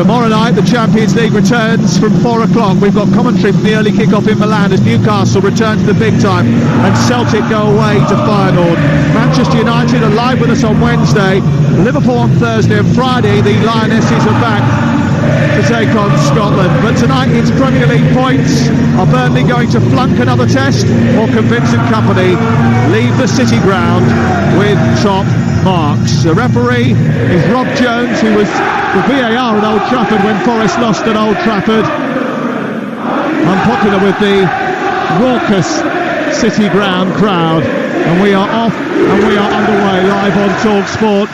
Tomorrow night the Champions League returns from 4 o'clock. We've got commentary from the early kick-off in Milan as Newcastle return to the big time and Celtic go away to Feyenoord. Manchester United are live with us on Wednesday, Liverpool on Thursday, and Friday the Lionesses are back to take on Scotland. But tonight it's Premier League points. Are Burnley going to flunk another test, or can Vincent Kompany leave the City ground with top marks? The referee is Rob Jones, who was the VAR at Old Trafford when Forest lost at Old Trafford. Unpopular with the raucous City ground crowd. And we are off and we are underway live on Talksport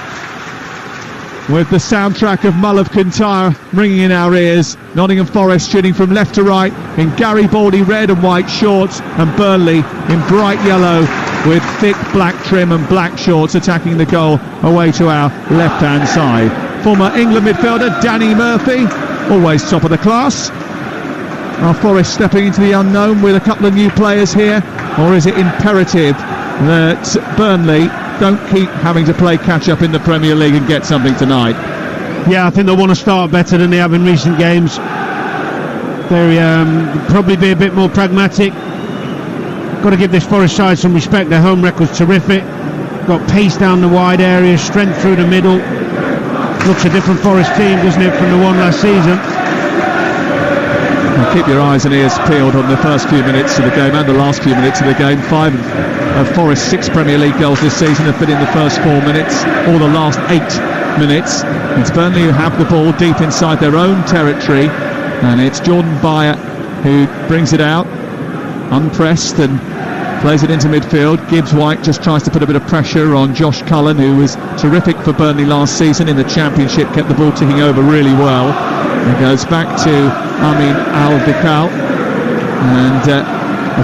with the soundtrack of Mull of Kintyre ringing in our ears. Nottingham Forest shooting from left to right in Garibaldi red and white shorts, and Burnley in bright yellow with thick black trim and black shorts attacking the goal away to our left-hand side. Former England midfielder Danny Murphy, always top of the class. Are Forest stepping into the unknown with a couple of new players here, or is it imperative that Burnley don't keep having to play catch-up in the Premier League and get something tonight? Yeah, I think they'll want to start better than they have in recent games. They'll probably be a bit more pragmatic. Got to give this Forest side some respect. Their home record's terrific. Got pace down the wide area, strength through the middle. Looks a different Forest team, doesn't it, from the one last season? Well, keep your eyes and ears peeled on the first few minutes of the game and the last few minutes of the game. 5 of Forest's 6 Premier League goals this season have been in the first 4 minutes, or the last 8 minutes. It's Burnley who have the ball deep inside their own territory, and it's Jordan Beyer who brings it out unpressed and plays it into midfield. Gibbs White just tries to put a bit of pressure on Josh Cullen, who was terrific for Burnley last season in the Championship, kept the ball ticking over really well. It goes back to Amin Al-Bikal and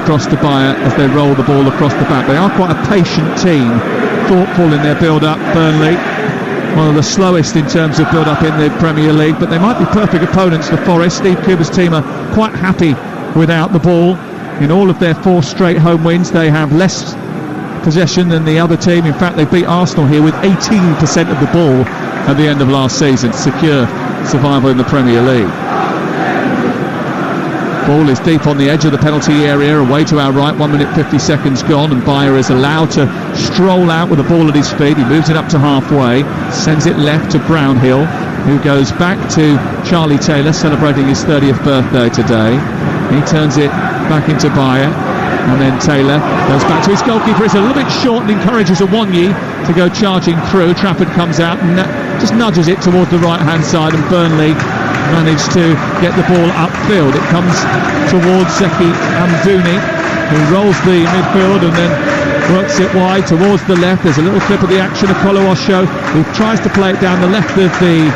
across to Beyer as they roll the ball across the back. They are quite a patient team, thoughtful in their build-up, Burnley. One of the slowest in terms of build-up in the Premier League, but they might be perfect opponents for Forest. Steve Cooper's team are quite happy without the ball. In all of their 4 straight home wins, they have less possession than the other team. In fact, they beat Arsenal here with 18% of the ball at the end of last season, secure survival in the Premier League. Ball is deep on the edge of the penalty area, away to our right, 1 minute 50 seconds gone, and Beyer is allowed to stroll out with the ball at his feet. He moves it up to halfway, sends it left to Brownhill, who goes back to Charlie Taylor, celebrating his 30th birthday today. He turns it back into Beyer, and then Taylor goes back to his goalkeeper. It's a little bit short and encourages Awoniyi to go charging through. Trafford comes out and just nudges it towards the right-hand side, and Burnley managed to get the ball upfield. It comes towards Zeki Amdouni, who rolls the midfield and then works it wide towards the left. There's a little clip of the action of Coloosho, who tries to play it down the left of the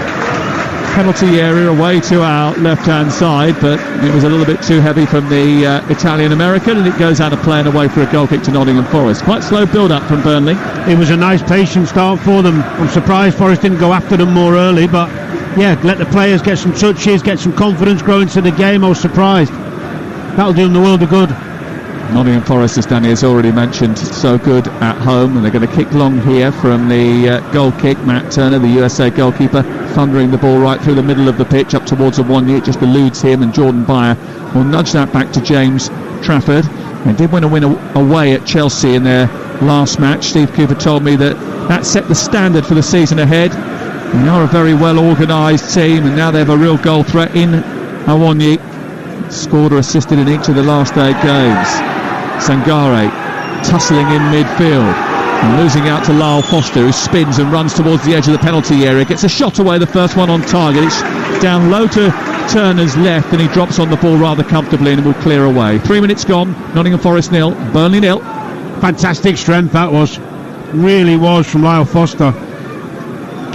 penalty area away to our left-hand side, but it was a little bit too heavy from the Italian-American, and it goes out of play and away for a goal kick to Nottingham Forest. Quite slow build-up from Burnley. It was a nice patient start for them. I'm surprised Forest didn't go after them more early, but yeah, let the players get some touches, get some confidence, grow into the game. I was surprised. That'll do them the world of good. Nottingham Forest, as Danny has already mentioned, so good at home, and they're going to kick long here from the goal kick. Matt Turner, the USA goalkeeper, thundering the ball right through the middle of the pitch up towards Awoniyi. It just eludes him, and Jordan Beyer will nudge that back to James Trafford. They did win away at Chelsea in their last match. Steve Cooper told me that set the standard for the season ahead. They are a very well organised team, and now they have a real goal threat in Awoniyi. Scored or assisted in each of the last 8 games. Sangare tussling in midfield and losing out to Lyle Foster, who spins and runs towards the edge of the penalty area, gets a shot away, the first one on target. It's down low to Turner's left, and he drops on the ball rather comfortably and will clear away. 3 minutes gone, Nottingham Forest 0, Burnley 0. Fantastic strength that was, really was, from Lyle Foster,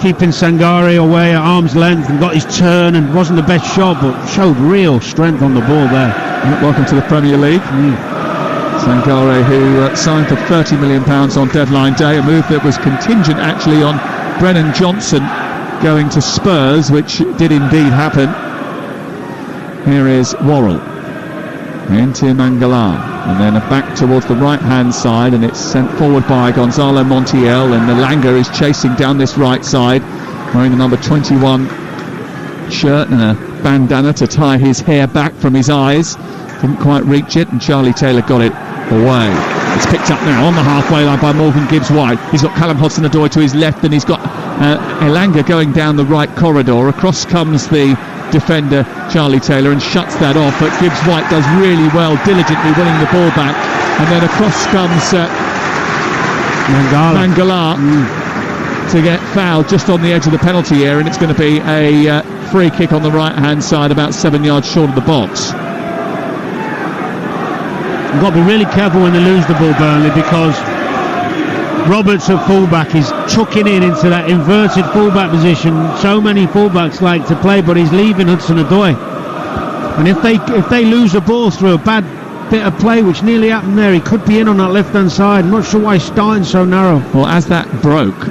keeping Sangare away at arm's length and got his turn, and wasn't the best shot but showed real strength on the ball there. Welcome to the Premier League. Sangare, who signed for £30 million on deadline day, a move that was contingent actually on Brennan Johnson going to Spurs, which did indeed happen. Here is Worrell into Mangala, and then back towards the right hand side, and it's sent forward by Gonzalo Montiel, and Malanga is chasing down this right side wearing the number 21 white shirt and a bandana to tie his hair back from his eyes. Didn't quite reach it, and Charlie Taylor got it away. It's picked up now on the halfway line by Morgan Gibbs-White. He's got Callum Hudson-Odoi to his left, and he's got Elanga going down the right corridor. Across comes the defender Charlie Taylor and shuts that off, but Gibbs-White does really well, diligently winning the ball back, and then across comes Mangala to get fouled just on the edge of the penalty area, and it's going to be a free kick on the right hand side about 7 yards short of the box. You've got to be really careful when they lose the ball, Burnley, because Roberts at fullback is chucking into that inverted fullback position. So many fullbacks like to play, but he's leaving Hudson-Odoi. And if they lose the ball through a bad bit of play, which nearly happened there, he could be in on that left-hand side. I'm not sure why he's starting so narrow. Well, as that broke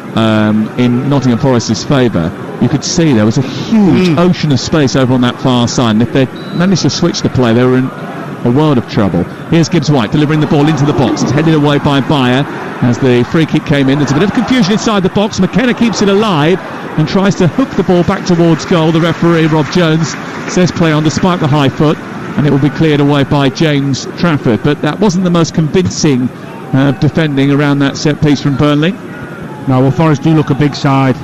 in Nottingham Forest's favour, you could see there was a huge ocean of space over on that far side, and if they managed to switch the play, they were in a world of trouble. Here's Gibbs-White delivering the ball into the box. It's headed away by Bayer as the free kick came in. There's a bit of confusion inside the box. McKenna keeps it alive and tries to hook the ball back towards goal. The referee, Rob Jones, says play on despite the high foot, and it will be cleared away by James Trafford. But that wasn't the most convincing defending around that set piece from Burnley. No, well, Forest do look a big side,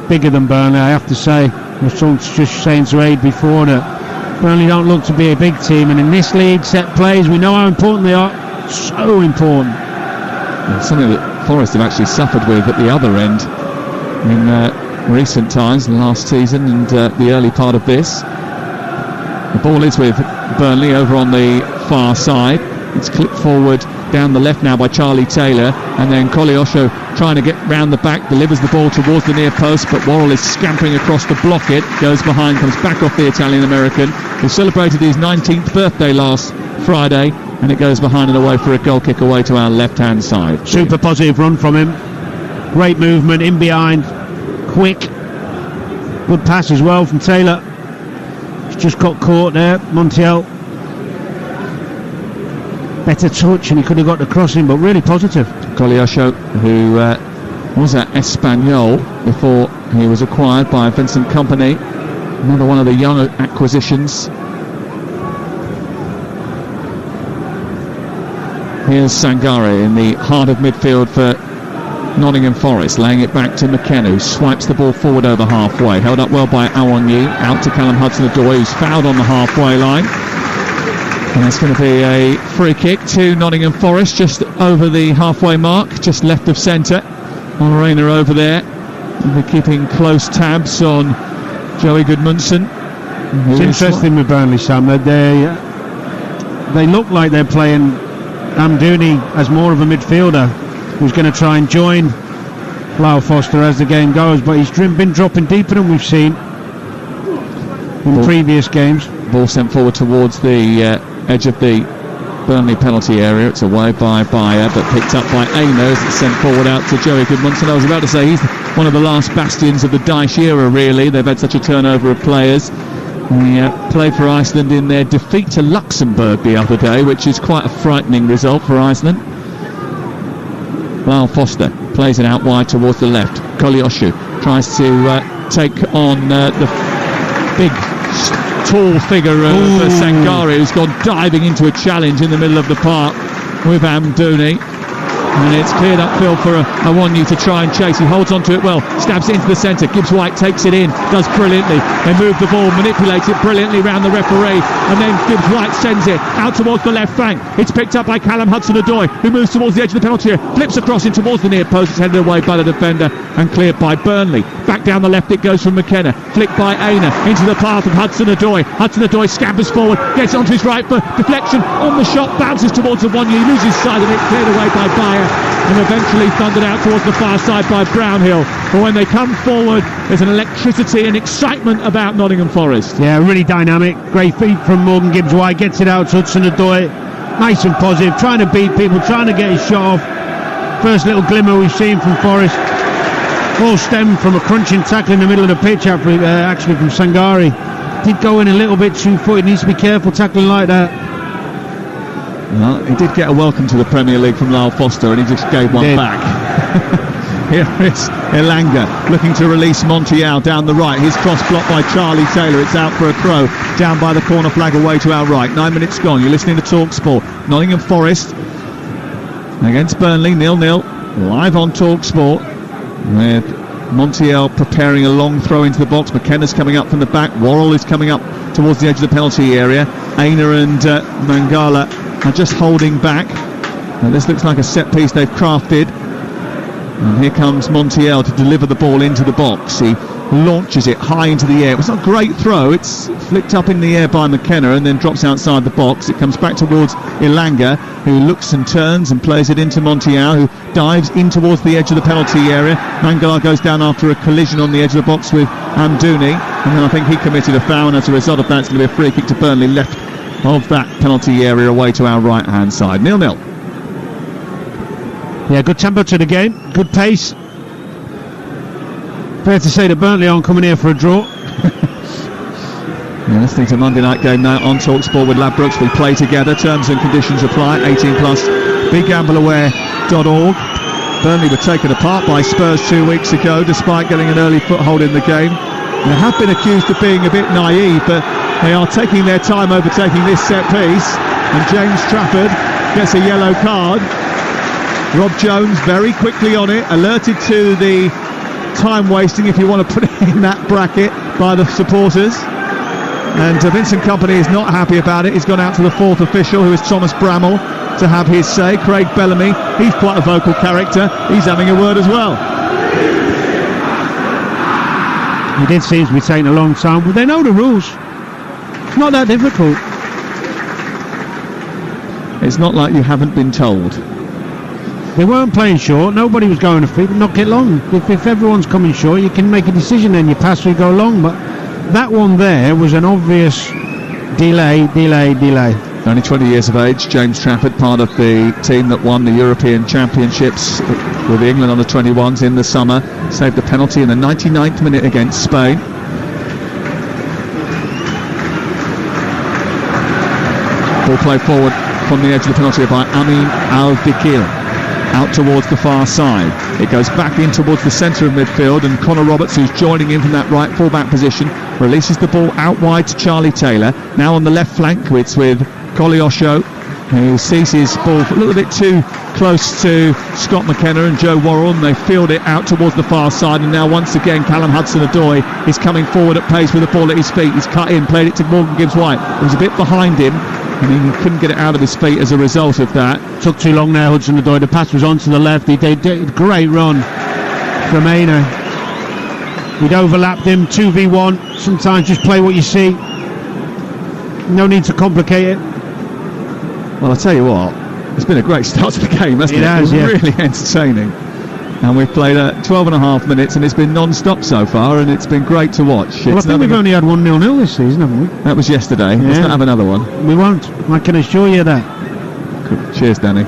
bigger than Burnley, I have to say. I was just saying to Aid before that Burnley don't look to be a big team, and in this league, set plays, we know how important they are. So important. It's something that Forest have actually suffered with at the other end in recent times, last season and the early part of this. The ball is with Burnley over on the far side. It's clipped forward down the left now by Charlie Taylor, and then Koleosho trying to get round the back, delivers the ball towards the near post, but Worrell is scampering across to block it, goes behind, comes back off the Italian-American, who celebrated his 19th birthday last Friday, and it goes behind and away for a goal kick away to our left-hand side. Super positive run from him. Great movement, in behind, quick. Good pass as well from Taylor. He's just got caught there, Montiel. Better touch and he could have got the crossing, but really positive. Koleosho, who was at Espanyol before he was acquired by Vincent Kompany, another one of the young acquisitions. Here's Sangare in the heart of midfield for Nottingham Forest, laying it back to McKenna, who swipes the ball forward over halfway, held up well by Awonyi, out to Callum Hudson-Odoi, who's fouled on the halfway line. And that's going to be a free kick to Nottingham Forest, just over the halfway mark, just left of centre. Arena over there. They're keeping close tabs on Joey Goodmanson. It's interesting with Burnley, Sam. They look like they're playing Amdouni as more of a midfielder who's going to try and join Lyle Foster as the game goes, but he's been dropping deeper than we've seen in previous games. Ball sent forward towards the edge of the Burnley penalty area. It's away by Bayer, but picked up by Aino as it's sent forward out to Joey Goodmanson. I was about to say he's one of the last bastions of the Dyche era, really. They've had such a turnover of players. They played for Iceland in their defeat to Luxembourg the other day, which is quite a frightening result for Iceland. Lyle Foster plays it out wide towards the left. Koleosho tries to take on the big tall figure of Sangare, who's gone diving into a challenge in the middle of the park with Amdouni, and it's cleared upfield for Awonyi to try and chase. He holds onto it well, stabs it into the centre. Gibbs-White takes it in, does brilliantly. They move the ball, manipulate it brilliantly round the referee, and then Gibbs-White sends it out towards the left flank. It's picked up by Callum Hudson-Odoi, who moves towards the edge of the penalty area, flips across in towards the near post. It's headed away by the defender and cleared by Burnley. Back down the left it goes from McKenna, flicked by Aina into the path of Hudson-Odoi. Hudson-Odoi scampers forward, gets onto his right foot, deflection on the shot, bounces towards Awonyi, loses sight of it, cleared away by Bayer, and eventually thundered out towards the far side by Brownhill. But when they come forward, there's an electricity and excitement about Nottingham Forest. Yeah, really dynamic. Great feet from Morgan Gibbs-White, gets it out to Hudson-Odoi. Nice and positive, trying to beat people, trying to get his shot off. First little glimmer we've seen from Forest. All stemmed from a crunching tackle in the middle of the pitch, actually from Sangare. Did go in a little bit two-footed, needs to be careful tackling like that. Well, he did get a welcome to the Premier League from Lyle Foster, and he just gave one back. Here is Elanga looking to release Montiel down the right. His cross blocked by Charlie Taylor. It's out for a throw down by the corner flag away to our right. 9 minutes gone. You're listening to Talksport. Nottingham Forest against Burnley, 0-0. Live on Talksport with Montiel preparing a long throw into the box. McKenna's coming up from the back. Worrell is coming up towards the edge of the penalty area. Aina and Mangala are just holding back. Now this looks like a set piece they've crafted. And here comes Montiel to deliver the ball into the box. He launches it high into the air. It's not a great throw. It's flicked up in the air by McKenna and then drops outside the box. It comes back towards Elanga, who looks and turns and plays it into Montiel, who dives in towards the edge of the penalty area. Mangala goes down after a collision on the edge of the box with Amdouni, and then I think he committed a foul, and as a result of that, it's going to be a free kick to Burnley left of that penalty area away to our right hand side. 0-0. Yeah, good tempo to the game, good pace. Fair to say that Burnley aren't coming here for a draw. Yeah, listening to Monday night game now on Talksport with Ladbrokes. We play together. Terms and conditions apply. 18 plus. BigGambleAware.org. Burnley were taken apart by Spurs 2 weeks ago, despite getting an early foothold in the game. They have been accused of being a bit naive, but they are taking their time overtaking this set piece. And James Trafford gets a yellow card. Rob Jones very quickly on it, alerted to the time wasting, if you want to put it in that bracket, by the supporters. And Vincent Kompany is not happy about it. He's gone out to the fourth official, who is Thomas Bramall, to have his say. Craig Bellamy, he's quite a vocal character. He's having a word as well. It did seem to be taking a long time, but they know the rules. It's not that difficult. It's not like you haven't been told. They weren't playing short, nobody was going to feet, but knock it long. If everyone's coming short, you can make a decision, then you pass or you go long. But that one there was an obvious delay. Only 20 years of age, James Trafford, part of the team that won the European Championships with the England under-21s in the summer, saved a penalty in the 99th minute against Spain. Ball played forward from the edge of the penalty by Amin Al-Bikir. Out towards the far side. It goes back in towards the centre of midfield, and Connor Roberts, who's joining in from that right full-back position, releases the ball out wide to Charlie Taylor. Now on the left flank, it's with Koleosho, who sees his ball a little bit too close to Scott McKenna and Joe Worrell, and they field it out towards the far side. And now once again Callum Hudson-Odoi is coming forward at pace with the ball at his feet. He's cut in, played it to Morgan Gibbs-White. It was a bit behind him, and he couldn't get it out of his feet as a result of that. Took too long there, Hudson-Odoi. The pass was on to the left. He did a great run from Aina. He'd overlapped him, 2v1. Sometimes just play what you see. No need to complicate it. Well, I'll tell you what, it's been a great start to the game, hasn't it? It has, yeah. Really entertaining. And we've played 12 and a half minutes, and it's been non-stop so far, and it's been great to watch. Well, I think we've only had 1-0 this season, haven't we? That was yesterday. Yeah. Let's not have another one. We won't. I can assure you that. Good. Cheers, Danny.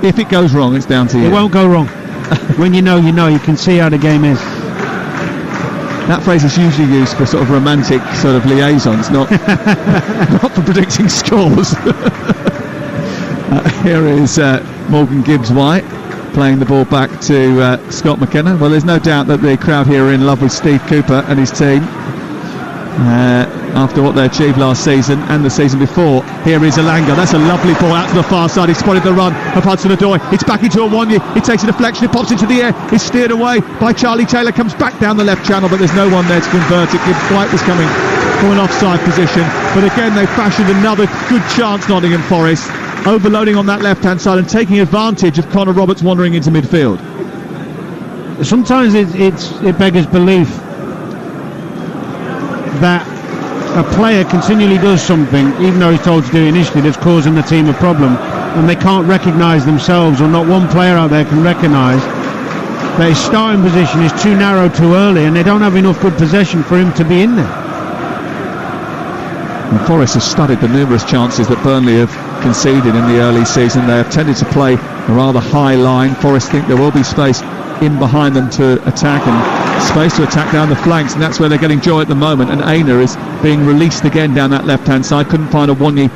If it goes wrong, it's down to you. It won't go wrong. When you know, you know. You can see how the game is. That phrase is usually used for sort of romantic sort of liaisons, not not for predicting scores. Here is Morgan Gibbs-White playing the ball back to Scott McKenna. Well, there's no doubt that the crowd here are in love with Steve Cooper and his team after what they achieved last season and the season before. Here is Elanga. That's a lovely ball out to the far side. He spotted the run of Hudson-Odoi. It's back into Awonye. It takes a deflection. It pops into the air. It's steered away by Charlie Taylor. Comes back down the left channel, but there's no one there to convert it. Gibbs-White was coming from an offside position. But again, they fashioned another good chance, Nottingham Forest, overloading on that left-hand side and taking advantage of Connor Roberts wandering into midfield. Sometimes it beggars belief that a player continually does something, even though he's told to do it initially, that's causing the team a problem, and they can't recognise themselves, or not one player out there can recognise that his starting position is too narrow too early, and they don't have enough good possession for him to be in there. And Forest have studied the numerous chances that Burnley have conceded in the early season. They have tended to play a rather high line. Forest think there will be space in behind them to attack, and space to attack down the flanks, and that's where they're getting joy at the moment. And Aina is being released again down that left-hand side. Couldn't find Awonye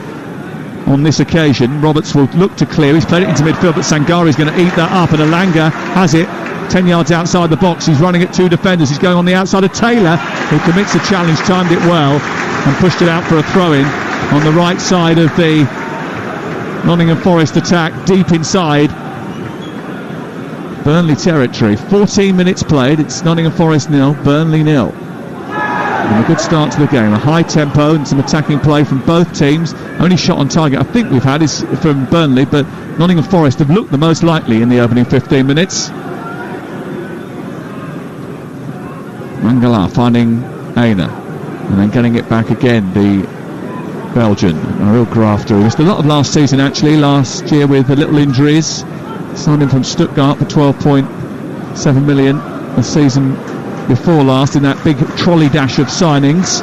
on this occasion. Roberts will look to clear. He's played it into midfield, but Sangari's going to eat that up, and Elanga has it 10 yards outside the box. He's running at 2 defenders. He's going on the outside of Taylor, who commits a challenge, timed it well, and pushed it out for a throw-in on the right side of the Nottingham Forest attack, deep inside Burnley territory. 14 minutes played. It's Nottingham Forest 0, Burnley 0. And a good start to the game. A high tempo and some attacking play from both teams. Only shot on target I think we've had is from Burnley, but Nottingham Forest have looked the most likely in the opening 15 minutes. Mangala finding Aina and then getting it back again, the Belgian. A real grafter. He missed a lot of last season actually, last year with the little injuries. Signed him from Stuttgart for 12.7 million a season before last in that big trolley dash of signings.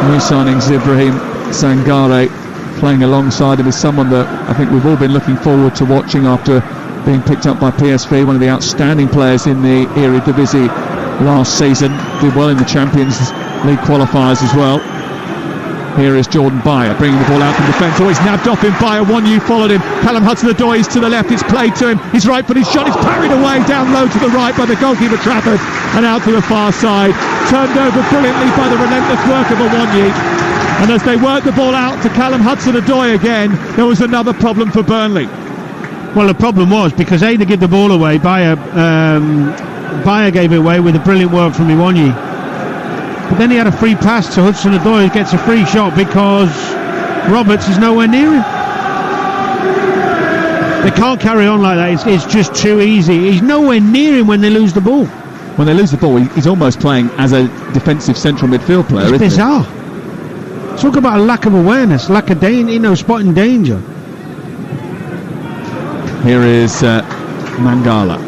New signings, Ibrahim Sangare playing alongside him is someone that I think we've all been looking forward to watching after being picked up by PSV, one of the outstanding players in the Eredivisie last season. Did well in the Champions League qualifiers as well. Here is Jordan Beyer bringing the ball out from defence. Oh, he's nabbed off him. Beyer, Wonyu followed him. Callum Hudson-Odoi is to the left. It's played to him. His right foot is shot. It's parried away down low to the right by the goalkeeper Trafford and out to the far side. Turned over brilliantly by the relentless work of Wonyu. And as they worked the ball out to Callum Hudson-Odoi again, there was another problem for Burnley. Well, the problem was because they gave the ball away. Beyer gave it away with a brilliant work from Iwanyi. But then he had a free pass to Hudson-Odoi, who gets a free shot because Roberts is nowhere near him. They can't carry on like that. It's just too easy. He's nowhere near him when they lose the ball. When they lose the ball, he's almost playing as a defensive central midfield player. It's bizarre. Talk about a lack of awareness, lack of spotting danger. Here is Mangala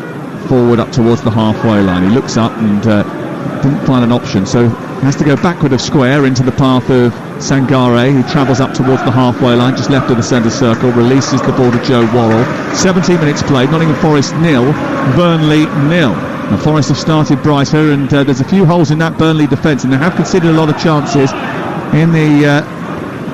forward up towards the halfway line. He looks up and didn't find an option, so he has to go backward of square into the path of Sangare, who travels up towards the halfway line, just left of the centre circle, releases the ball to Joe Worrell. 17 minutes played, Nottingham Forest 0, Burnley 0. The Forest have started brighter, and there's a few holes in that Burnley defence, and they have conceded a lot of chances in the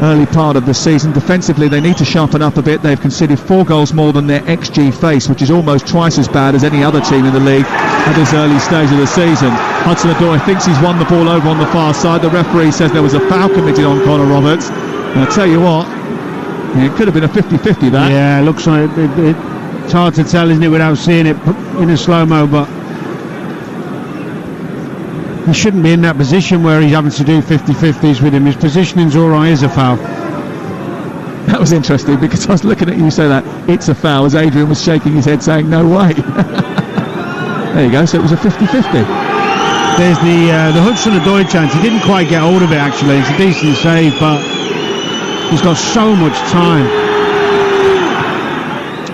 early part of the season. Defensively, they need to sharpen up a bit. They've conceded 4 goals more than their XG face, which is almost twice as bad as any other team in the league at this early stage of the season. Hudson-Odoi thinks he's won the ball over on the far side. The referee says there was a foul committed on Connor Roberts. And I'll tell you what, it could have been a 50-50 that. Yeah, it looks like it's hard to tell, isn't it, without seeing it in a slow-mo, but he shouldn't be in that position where he's having to do 50-50s with him. His positioning's all right, is a foul. That was interesting because I was looking at you say that it's a foul as Adrian was shaking his head saying no way. There you go, so it was a 50-50. There's the Hudson-Odoi chance. He didn't quite get hold of it actually. It's a decent save, but he's got so much time.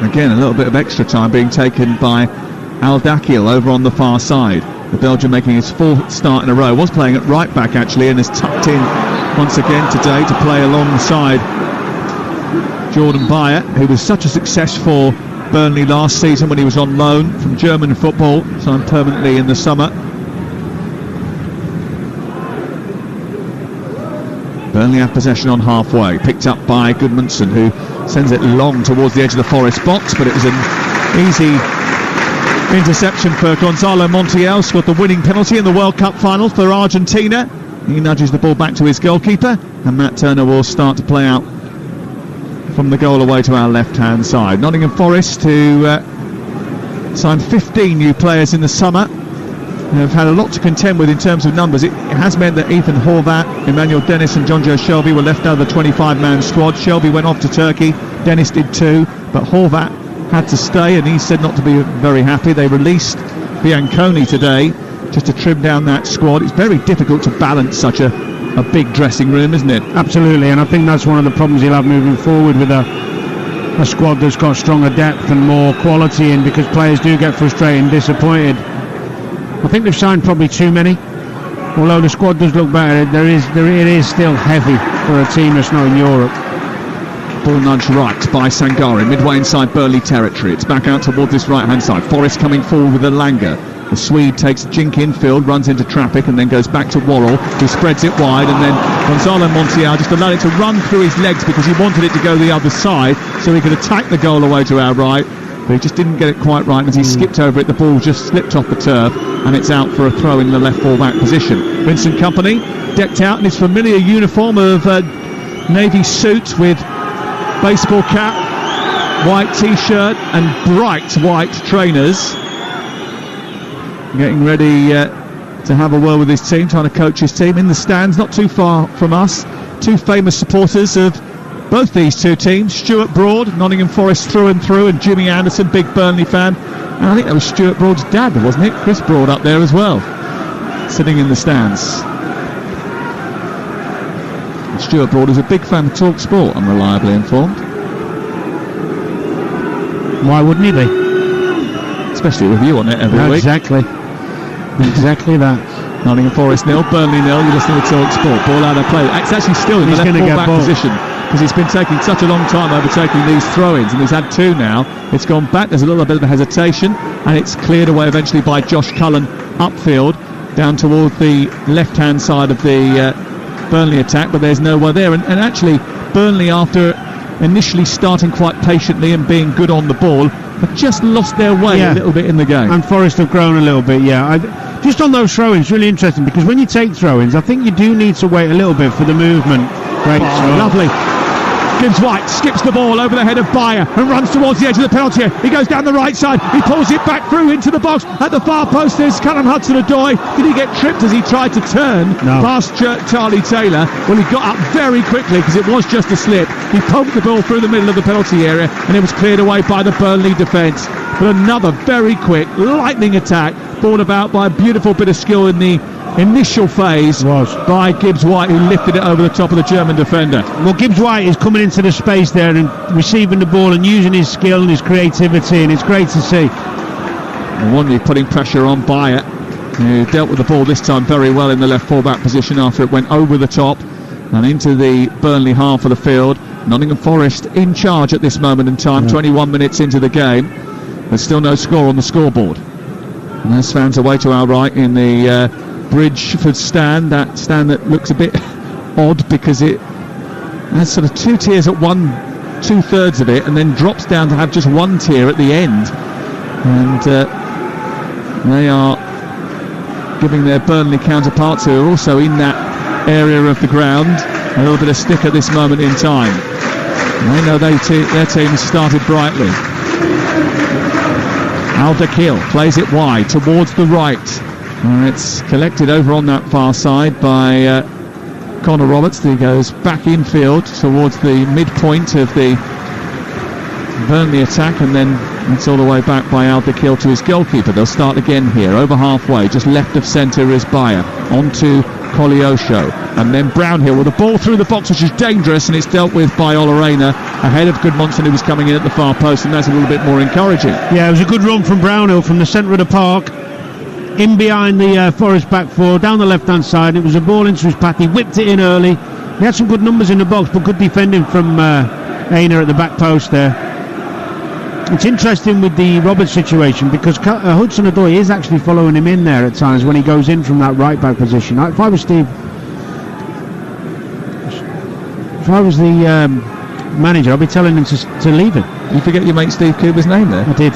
Again, a little bit of extra time being taken by Al-Dakil over on the far side. The Belgian making his 4th start in a row. Was playing at right back actually and is tucked in once again today to play alongside Jordan Beyer, who was such a success for Burnley last season when he was on loan from German football, signed permanently in the summer. Burnley have possession on halfway, picked up by Goodmanson, who sends it long towards the edge of the Forest box, but it was an easy interception for Gonzalo Montiel. Scored the winning penalty in the World Cup final for Argentina. He nudges the ball back to his goalkeeper, and Matt Turner will start to play out from the goal away to our left-hand side. Nottingham Forest, who signed 15 new players in the summer, have had a lot to contend with in terms of numbers. It has meant that Ethan Horvath, Emmanuel Dennis and John Joe Shelby were left out of the 25-man squad. Shelby went off to Turkey, Dennis did too, but Horvath had to stay and he said not to be very happy. They released Bianconi today just to trim down that squad. It's very difficult to balance such a big dressing room, isn't it? Absolutely, and I think that's one of the problems he'll have moving forward with a squad that's got stronger depth and more quality in, because players do get frustrated and disappointed. I think they've signed probably too many. Although the squad does look better, it is still heavy for a team that's not in Europe. Ball nudged right by Sangare, midway inside Burnley territory. It's back out towards this right-hand side. Forest coming forward with Elanga. The Swede takes jink infield, runs into traffic, and then goes back to Worrell, who spreads it wide, and then Gonzalo Montiel just allowed it to run through his legs because he wanted it to go the other side so he could attack the goal away to our right, but he just didn't get it quite right, and as he skipped over it, the ball just slipped off the turf, and it's out for a throw in the left full-back position. Vincent Kompany, decked out in his familiar uniform of navy suit with baseball cap, white t-shirt and bright white trainers, getting ready to have a word with his team, trying to coach his team. In the stands, not too far from us, two famous supporters of both these two teams, Stuart Broad, Nottingham Forest through and through, and Jimmy Anderson, big Burnley fan, and I think that was Stuart Broad's dad, wasn't it? Chris Broad up there as well, sitting in the stands. And Stuart Broad is a big fan of Talksport, I'm reliably informed. Why wouldn't he be? Especially with you on it every week. Exactly that. Nottingham Forest 0, Burnley 0. You're listening to Talksport. Ball out of play. It's actually still in the left full-back position because it's been taking such a long time overtaking these throw-ins, and he's had two now. It's gone back. There's a little bit of a hesitation, and it's cleared away eventually by Josh Cullen upfield down toward the left-hand side of the Burnley attack, but there's nowhere there. And actually, Burnley, after initially starting quite patiently and being good on the ball, have just lost their way a little bit in the game. And Forest have grown a little bit, just on those throw-ins, really interesting, because when you take throw-ins, I think you do need to wait a little bit for the movement. Great throw. Lovely. Gibbs White skips the ball over the head of Bayer and runs towards the edge of the penalty area. He goes down the right side. He pulls it back through into the box. At the far post, there's Callum Hudson-Odoi. Did he get tripped as he tried to turn past Charlie Taylor? Well, he got up very quickly because it was just a slip. He poked the ball through the middle of the penalty area and it was cleared away by the Burnley defence. But another very quick, lightning attack brought about by a beautiful bit of skill in the initial phase by Gibbs White, who lifted it over the top of the German defender. Well, Gibbs White is coming into the space there and receiving the ball and using his skill and his creativity, and it's great to see. Wanley putting pressure on Bayer, who dealt with the ball this time very well in the left full-back position after it went over the top and into the Burnley half of the field. Nottingham Forest in charge at this moment in time, 21 minutes into the game. There's still no score on the scoreboard. And there's fans away to our right in the Bridgeford stand, that stand that looks a bit odd because it has sort of two tiers at 2/3 of it and then drops down to have just one tier at the end, and they are giving their Burnley counterparts, who are also in that area of the ground, a little bit of stick at this moment in time. And they know their team has started brightly. Al-Dakhil plays it wide towards the right. It's collected over on that far side by Connor Roberts. He goes back infield towards the midpoint of the Burnley attack, and then it's all the way back by Al-Dakhil to his goalkeeper. They'll start again here, over halfway, just left of centre is Bayer, onto Koleosho, and then Brownhill with a ball through the box, which is dangerous, and it's dealt with by Olarena ahead of Goodmonson, who was coming in at the far post, and that's a little bit more encouraging. Yeah, it was a good run from Brownhill from the centre of the park, in behind the Forest back four, down the left-hand side. It was a ball into his path. He whipped it in early. He had some good numbers in the box, but good defending from Aina at the back post there. It's interesting with the Roberts situation because Hudson-Odoi is actually following him in there at times when he goes in from that right-back position. If I was the manager, I'd be telling him to leave it. You forget your mate Steve Cooper's name there? I did.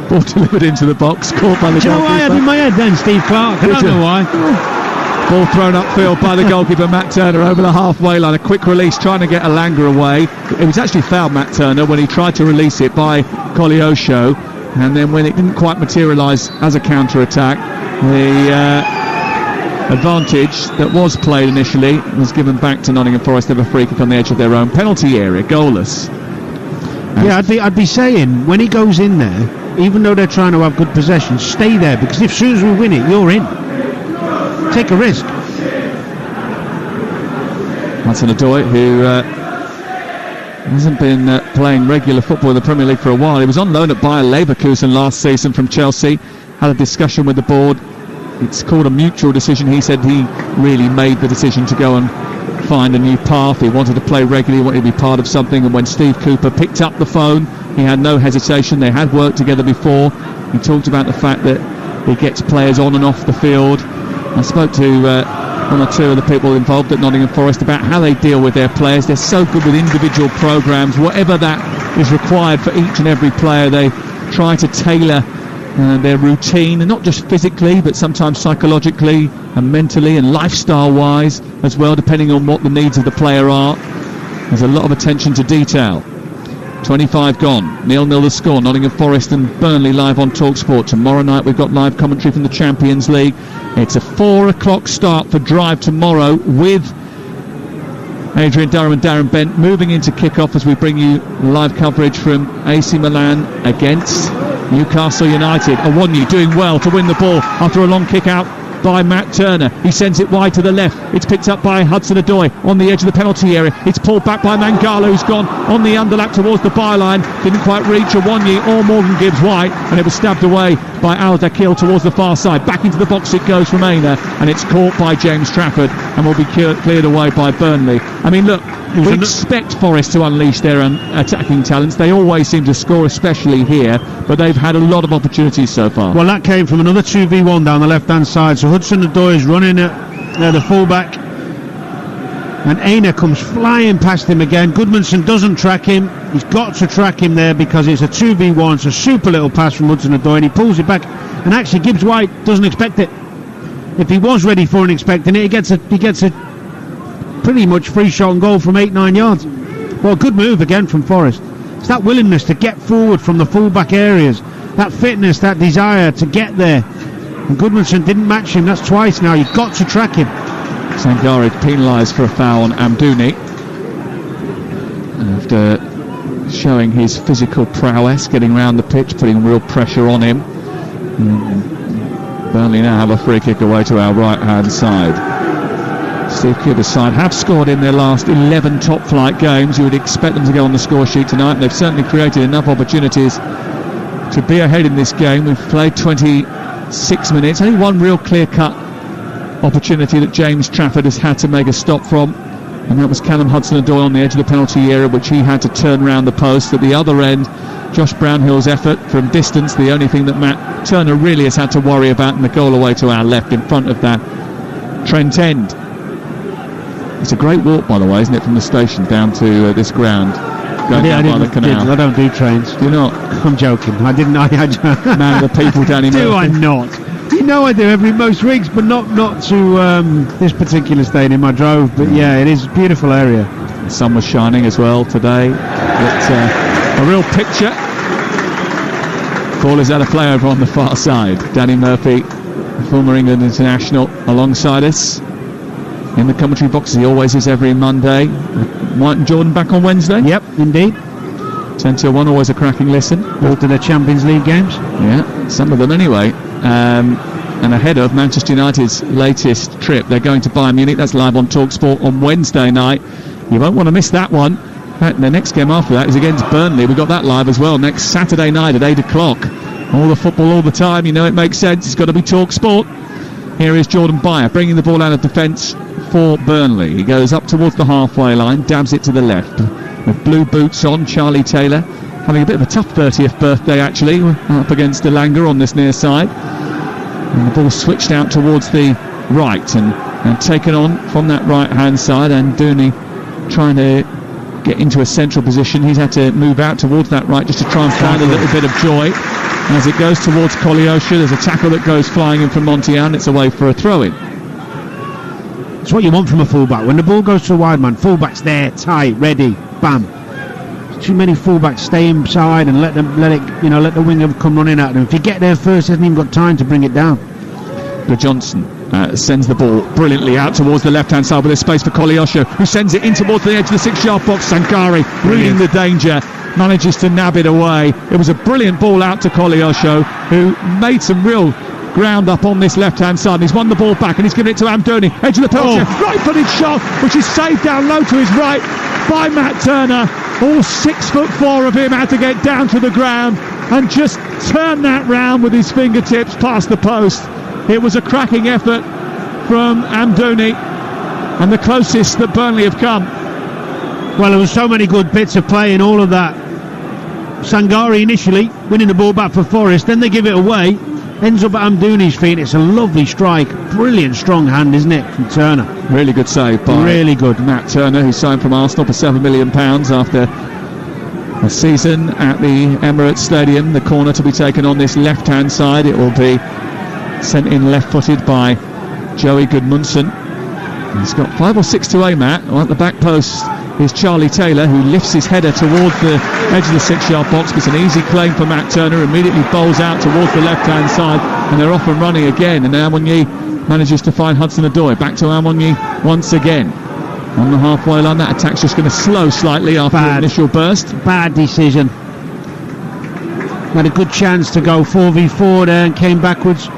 Ball delivered into the box, caught by the goalkeeper. Do you know what I had in my head then, Steve Clark? I don't know why. Ball thrown upfield by the goalkeeper, Matt Turner, over the halfway line. A quick release, trying to get Alanga away. It was actually fouled, Matt Turner, when he tried to release it by Koleosho. And then when it didn't quite materialise as a counter-attack, the advantage that was played initially was given back to Nottingham Forest. They have a free kick on the edge of their own penalty area, goalless. Yeah, I'd be saying, when he goes in there, even though they're trying to have good possession, stay there, because as soon as we win it, you're in. Take a risk. Hudson-Odoi, who hasn't been playing regular football in the Premier League for a while. He was on loan at Bayer Leverkusen last season from Chelsea. Had a discussion with the board. It's called a mutual decision. He said he really made the decision to go and find a new path. He wanted to play regularly, he wanted to be part of something, and when Steve Cooper picked up the phone, he had no hesitation. They had worked together before. He talked about the fact that he gets players on and off the field. I spoke to one or two of the people involved at Nottingham Forest about how they deal with their players. They're so good with individual programmes. Whatever that is required for each and every player, they try to tailor their routine, and not just physically but sometimes psychologically and mentally and lifestyle wise as well, depending on what the needs of the player are. There's a lot of attention to detail. 25 gone, 0-0 the score. Nottingham Forest and Burnley live on Talksport. Tomorrow night we've got live commentary from the Champions League. It's a 4 o'clock start for Drive tomorrow, with Adrian Durham and Darren Bent moving into kick-off as we bring you live coverage from AC Milan against Newcastle United. Awonyi doing well to win the ball after a long kick out by Matt Turner. He sends it wide to the left. It's picked up by Hudson-Odoi on the edge of the penalty area. It's pulled back by Mangala, who's gone on the underlap towards the byline. Didn't quite reach Awonyi or Morgan Gibbs-White, and it was stabbed away by Al-Dakil towards the far side. Back into the box it goes from Aina, and it's caught by James Trafford and will be cleared away by Burnley. I mean, look, we expect Forest to unleash their attacking talents. They always seem to score, especially here, but they've had a lot of opportunities so far. Well, that came from another 2v1 down the left-hand side. So Hudson-Odoi is running at the full-back, and Aina comes flying past him again. Goodmanson doesn't track him. He's got to track him there because it's a 2v1. It's a super little pass from Hudson-Odoi, and he pulls it back. And actually, Gibbs-White doesn't expect it. If he was ready for and expecting it, he gets a pretty much free shot and goal from 8-9 yards. Well, good move again from Forest. It's that willingness to get forward from the full-back areas, that fitness, that desire to get there. And Goodmanson didn't match him. That's twice now. You've got to track him. Sangare penalised for a foul on Amdouni after showing his physical prowess, getting around the pitch, putting real pressure on him. Burnley now have a free kick away to our right-hand side. Steve Cooper's side have scored in their last 11 top-flight games. You would expect them to go on the score sheet tonight, and they've certainly created enough opportunities to be ahead in this game. We've played 26 minutes. Only one real clear-cut opportunity that James Trafford has had to make a stop from, and that was Callum Hudson-Odoi on the edge of the penalty area, which he had to turn round the post. At the other end, Josh Brownhill's effort from distance, the only thing that Matt Turner really has had to worry about, and the goal away to our left in front of that Trent End. It's a great walk, by the way, isn't it, from the station down to this ground, going down by the canal. I don't do trains. Do you not? I'm joking. I didn't. Man of the people, Danny Murphy. Do I not? You know I do most weeks, but not to this particular stadium I drove. But yeah, it is a beautiful area. The sun was shining as well today. It's a real picture. Ball is at a play over on the far side. Danny Murphy, former England international, alongside us in the commentary box, as he always is every Monday. White and Jordan back on Wednesday. Yep, indeed. 10 to 1, always a cracking listen. All to the Champions League games. Yeah, some of them anyway. And ahead of Manchester United's latest trip, they're going to Bayern Munich. That's live on Talksport on Wednesday night. You won't want to miss that one. In fact, the next game after that is against Burnley. We've got that live as well next Saturday night at 8 o'clock. All the football all the time, you know it makes sense. It's got to be Talksport. Here is Jordan Beyer bringing the ball out of defence for Burnley. He goes up towards the halfway line, dabs it to the left. With blue boots on, Charlie Taylor having a bit of a tough 30th birthday actually, up against Elanga on this near side. And the ball switched out towards the right and taken on from that right hand side, and Dooney trying to get into a central position. He's had to move out towards that right just to try and find a little bit of joy. As it goes towards Koleosha, there's a tackle that goes flying in from Montian. It's away for a throw-in. It's what you want from a fullback. When the ball goes to a wide man, fullback's there, tight, ready, bam. Too many fullbacks stay inside and let the winger come running at them. If you get there first, he hasn't even got time to bring it down. But Johnson sends the ball brilliantly out towards the left-hand side with a space for Koleosha, who sends it in towards the edge of the 6-yard box. Sankari, reading the danger, manages to nab it away. It was a brilliant ball out to Koleosho, who made some real ground up on this left-hand side. He's won the ball back and he's given it to Amdouni. Edge of the penalty, right-footed shot, which is saved down low to his right by Matt Turner. All 6'4" of him had to get down to the ground and just turn that round with his fingertips past the post. It was a cracking effort from Amdouni, and the closest that Burnley have come. Well, there were so many good bits of play in all of that. Sangare initially winning the ball back for Forest, then they give it away, ends up at Amdouni's feet. It's a lovely strike, brilliant strong hand, isn't it, from Turner? Really good save by Matt Turner, who signed from Arsenal for £7 million after a season at the Emirates Stadium. The corner to be taken on this left-hand side. It will be sent in left-footed by Joey Goodmanson. He's got 5 or 6 to aim at. At the back post is Charlie Taylor, who lifts his header towards the edge of the 6-yard box. It's an easy claim for Matt Turner, immediately bowls out towards the left-hand side, and they're off and running again, and Amonyi manages to find Hudson-Odoi. Back to Amonyi once again. On the halfway line, that attack's just going to slow slightly after the initial burst. Bad decision. Had a good chance to go 4v4 there and came backwards.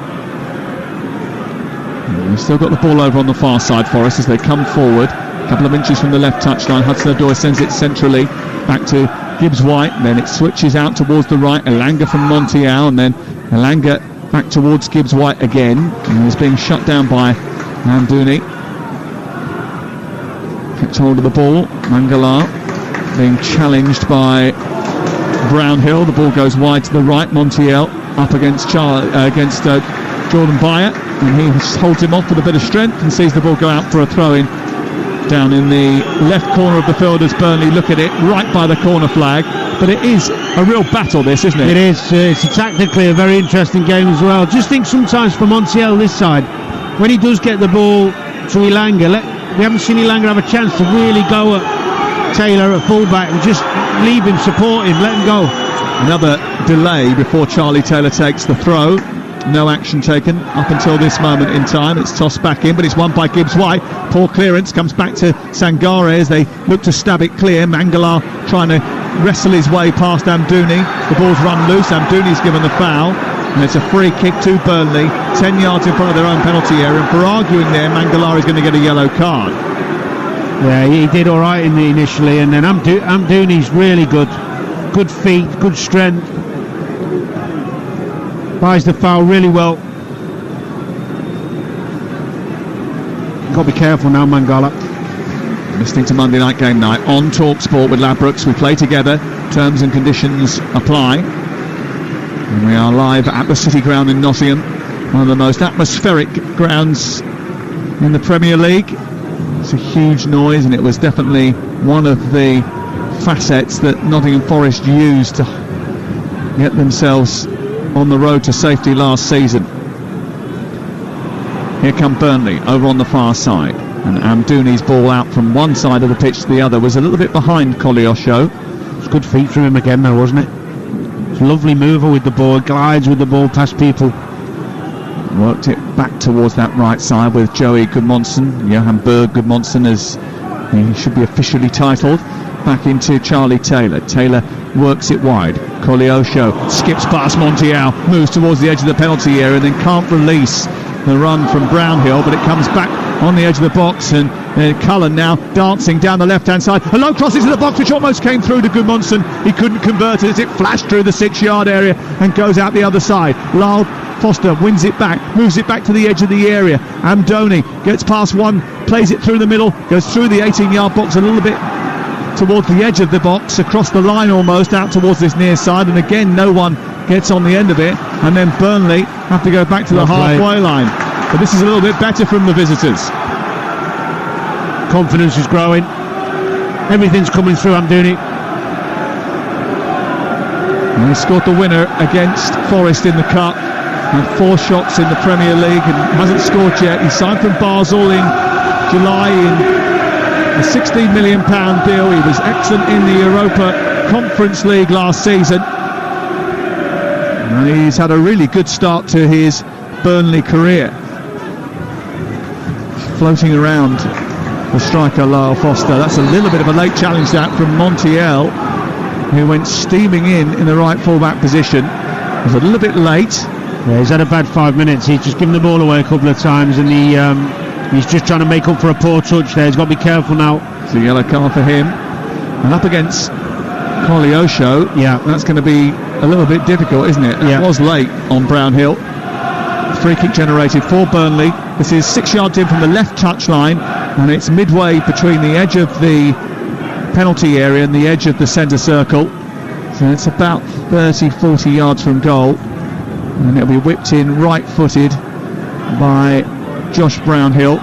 We've still got the ball over on the far side for us as they come forward. A couple of inches from the left touchline. Hudson-Odoi sends it centrally back to Gibbs-White. Then it switches out towards the right. Elanga from Montiel, and then Elanga back towards Gibbs-White again. And he's being shut down by Amdouni. Kept hold of the ball. Mangala being challenged by Brownhill. The ball goes wide to the right. Montiel up against Jordan Byer, and he holds him off with a bit of strength and sees the ball go out for a throw-in down in the left corner of the field as Burnley look at it, right by the corner flag. But it is a real battle, this, isn't it? It is. It's tactically a very interesting game as well. Just think sometimes for Montiel this side, when he does get the ball to Elanga, we haven't seen Elanga have a chance to really go at Taylor at fullback and just leave him, support him, let him go. Another delay before Charlie Taylor takes the throw. No action taken up until this moment in time. It's tossed back in, but it's won by Gibbs-White. Poor clearance, comes back to Sangare as they look to stab it clear. Mangala trying to wrestle his way past Amdouni. The ball's run loose. Amdouni's given the foul, and it's a free kick to Burnley, 10 yards in front of their own penalty area. And for arguing there, Mangala is going to get a yellow card. Yeah, he did all right initially, and then Amdouni's really good. Good feet, good strength. Buys the foul really well. Got to be careful now, Mangala. Listening to Monday Night Game Night on Talksport with Ladbrokes. We play together. Terms and conditions apply. And we are live at the City Ground in Nottingham, one of the most atmospheric grounds in the Premier League. It's a huge noise, and it was definitely one of the facets that Nottingham Forest used to get themselves on the road to safety last season. Here come Burnley over on the far side, and Amdouni's ball out from one side of the pitch to the other was a little bit behind Koleosho. It's good feet from him again though, wasn't it? It's a lovely mover with the ball, glides with the ball past people. Worked it back towards that right side with Joey Goodmanson, Johan Berg Goodmanson, as he should be officially titled. Back into Charlie Taylor. Taylor works it wide. Koleosho skips past Montiel, moves towards the edge of the penalty area, and then can't release the run from Brownhill, but it comes back on the edge of the box, and Cullen now dancing down the left hand side. A low cross into the box which almost came through to Goodmanson. He couldn't convert it as it flashed through the 6-yard area and goes out the other side. Lyle Foster wins it back, moves it back to the edge of the area. Amdouni gets past one, plays it through the middle, goes through the 18-yard box a little bit towards the edge of the box, across the line almost, out towards this near side, and again no one gets on the end of it, and then Burnley have to go back to the halfway line. But this is a little bit better from the visitors. Confidence is growing, everything's coming through Amdouni. And he scored the winner against Forest in the Cup, and 4 shots in the Premier League, and hasn't scored yet. He signed from Basel in July in a £16 million deal. He was excellent in the Europa Conference League last season, and he's had a really good start to his Burnley career. Floating around the striker Lyle Foster. That's a little bit of a late challenge that from Montiel, who went steaming in the right full-back position. It was a little bit late. Yeah, he's had a bad 5 minutes. He's just given the ball away a couple of times, and he's just trying to make up for a poor touch there. He's got to be careful now. It's a yellow card for him. And up against Koleosho, yeah, that's going to be a little bit difficult, isn't it? Yeah. It was late on Brownhill. Free kick generated for Burnley. This is 6 yards in from the left touchline, and it's midway between the edge of the penalty area and the edge of the centre circle. So it's about 30-40 yards from goal, and it'll be whipped in right-footed by Josh Brownhill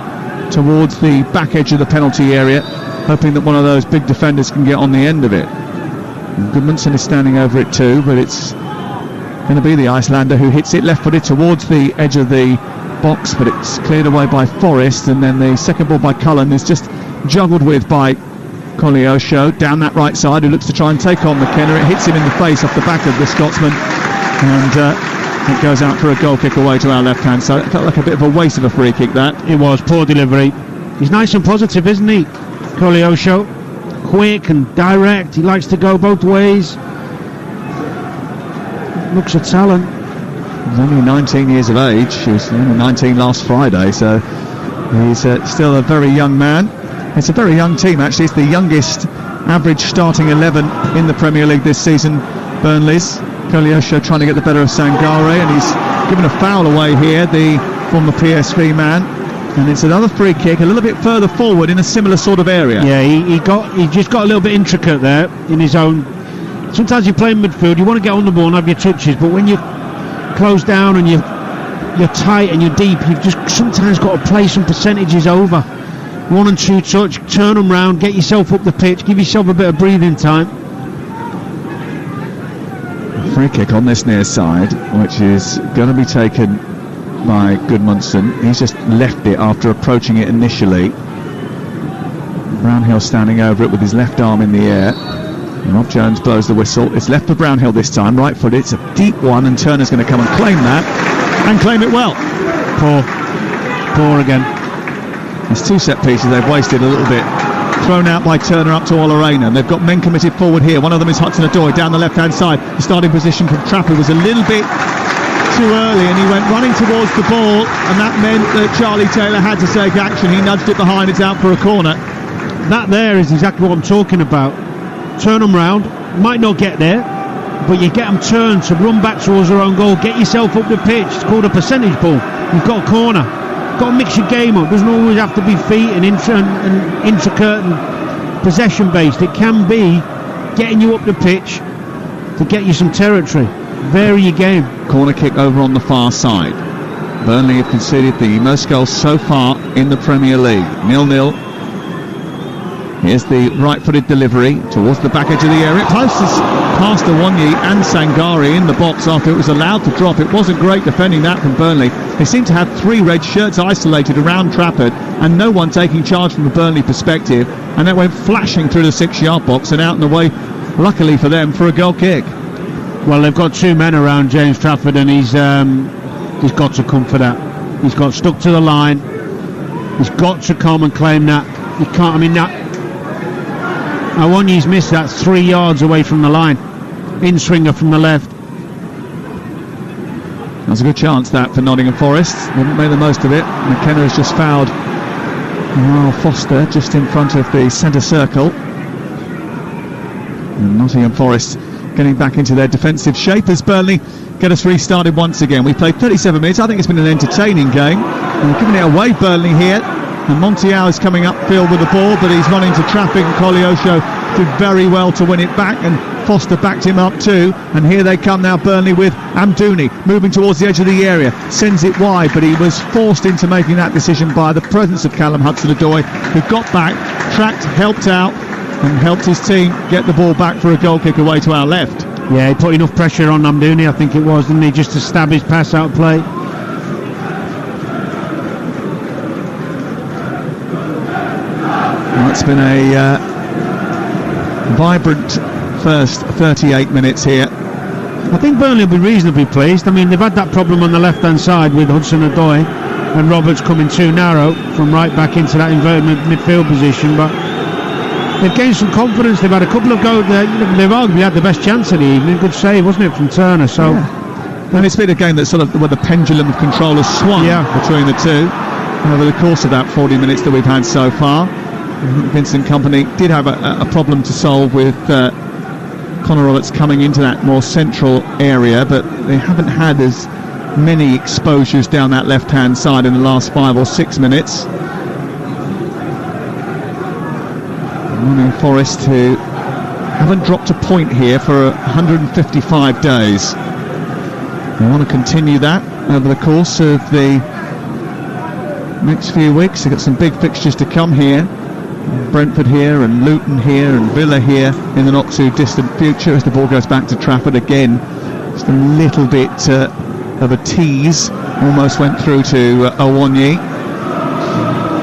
towards the back edge of the penalty area, hoping that one of those big defenders can get on the end of it. And Goodmanson is standing over it too, but it's going to be the Icelander who hits it left-footed towards the edge of the box, but it's cleared away by Forrest, and then the second ball by Cullen is just juggled with by Koleosho down that right side, who looks to try and take on McKenna. It hits him in the face off the back of the Scotsman, and it goes out for a goal kick away to our left hand side. It felt like a bit of a waste of a free kick, that. It was, poor delivery. He's nice and positive, isn't he, Koleosho? Quick and direct, he likes to go both ways. Looks a talent. He's only 19 years of age. He was only 19 last Friday, so he's still a very young man. It's a very young team, actually. It's the youngest average starting 11 in the Premier League this season, Burnley's. Koleosho trying to get the better of Sangare, and he's given a foul away here, the former PSV man. And it's another free kick a little bit further forward in a similar sort of area. Yeah, he just got a little bit intricate there in his own. Sometimes you play in midfield, you want to get on the ball and have your touches, but when you close down and you're tight and you're deep, you've just sometimes got to play some percentages over. 1 and 2 touch, turn them round, get yourself up the pitch, give yourself a bit of breathing time. Free kick on this near side, which is going to be taken by Goodmanson. He's just left it after approaching it initially. Brownhill standing over it with his left arm in the air. And Rob Jones blows the whistle. It's left for Brownhill this time, right footed. It's a deep one, and Turner's going to come and claim that, and claim it well. Poor again. There's 2 set pieces they've wasted a little bit. Thrown out by Turner up to Olarena, and they've got men committed forward here. One of them is Hudson-Odoi down the left-hand side. The starting position from Trapper was a little bit too early, and he went running towards the ball, and that meant that Charlie Taylor had to take action. He nudged it behind. It's out for a corner. That there is exactly what I'm talking about. Turn them round, might not get there, but you get them turned to run back towards their own goal, get yourself up the pitch. It's called a percentage ball. You've got a corner. Got to mix your game up. Doesn't always have to be feet and intricate and possession based. It can be getting you up the pitch to get you some territory. Vary your game. Corner kick over on the far side. Burnley have conceded the most goals so far in the Premier League. 0-0. Here's the right-footed delivery towards the back edge of the area. It passes past Awonyi and Sangare in the box after it was allowed to drop. It wasn't great defending that from Burnley. They seem to have 3 red shirts isolated around Trafford and no one taking charge from a Burnley perspective, and that went flashing through the 6-yard box and out and away, luckily for them, for a goal kick. Well, they've got 2 men around James Trafford, and he's got to come for that. He's got stuck to the line. He's got to come and claim that. He can't. I mean, that Awonyi's missed that 3 yards away from the line. In swinger from the left. That was a good chance, that, for Nottingham Forest. They haven't made the most of it. McKenna has just fouled Foster just in front of the centre circle. And Nottingham Forest getting back into their defensive shape as Burnley get us restarted once again. We played 37 minutes. I think it's been an entertaining game. And giving it away, Burnley here. And Montiel is coming upfield with the ball, but he's run into traffic, and Koleosho did very well to win it back, and Foster backed him up too. And here they come now, Burnley, with Amdouni moving towards the edge of the area, sends it wide, but he was forced into making that decision by the presence of Callum Hudson-Odoi, who got back, tracked, helped out, and helped his team get the ball back for a goal kick away to our left. Yeah, he put enough pressure on Amdouni, I think it was, didn't he, just to stab his pass out play. It's been a vibrant first 38 minutes here. I think Burnley will be reasonably pleased. I mean, they've had that problem on the left-hand side with Hudson-Odoi and Roberts coming too narrow from right back into that inverted midfield position, but they've gained some confidence. They've had a couple of goals there. They've arguably had the best chance of the evening. Good save, wasn't it, from Turner? So, yeah. And it's been a game that sort of where the pendulum of control has swung between the two over the course of that 40 minutes that we've had so far. Vincent Kompany did have a problem to solve with Connor Roberts coming into that more central area, but they haven't had as many exposures down that left-hand side in the last 5 or 6 minutes. Nottingham Forest, who haven't dropped a point here for 155 days. We want to continue that over the course of the next few weeks. They've got some big fixtures to come here. Brentford here and Luton here and Villa here in the not too distant future as the ball goes back to Trafford again. Just a little bit of a tease, almost went through to Awonyi.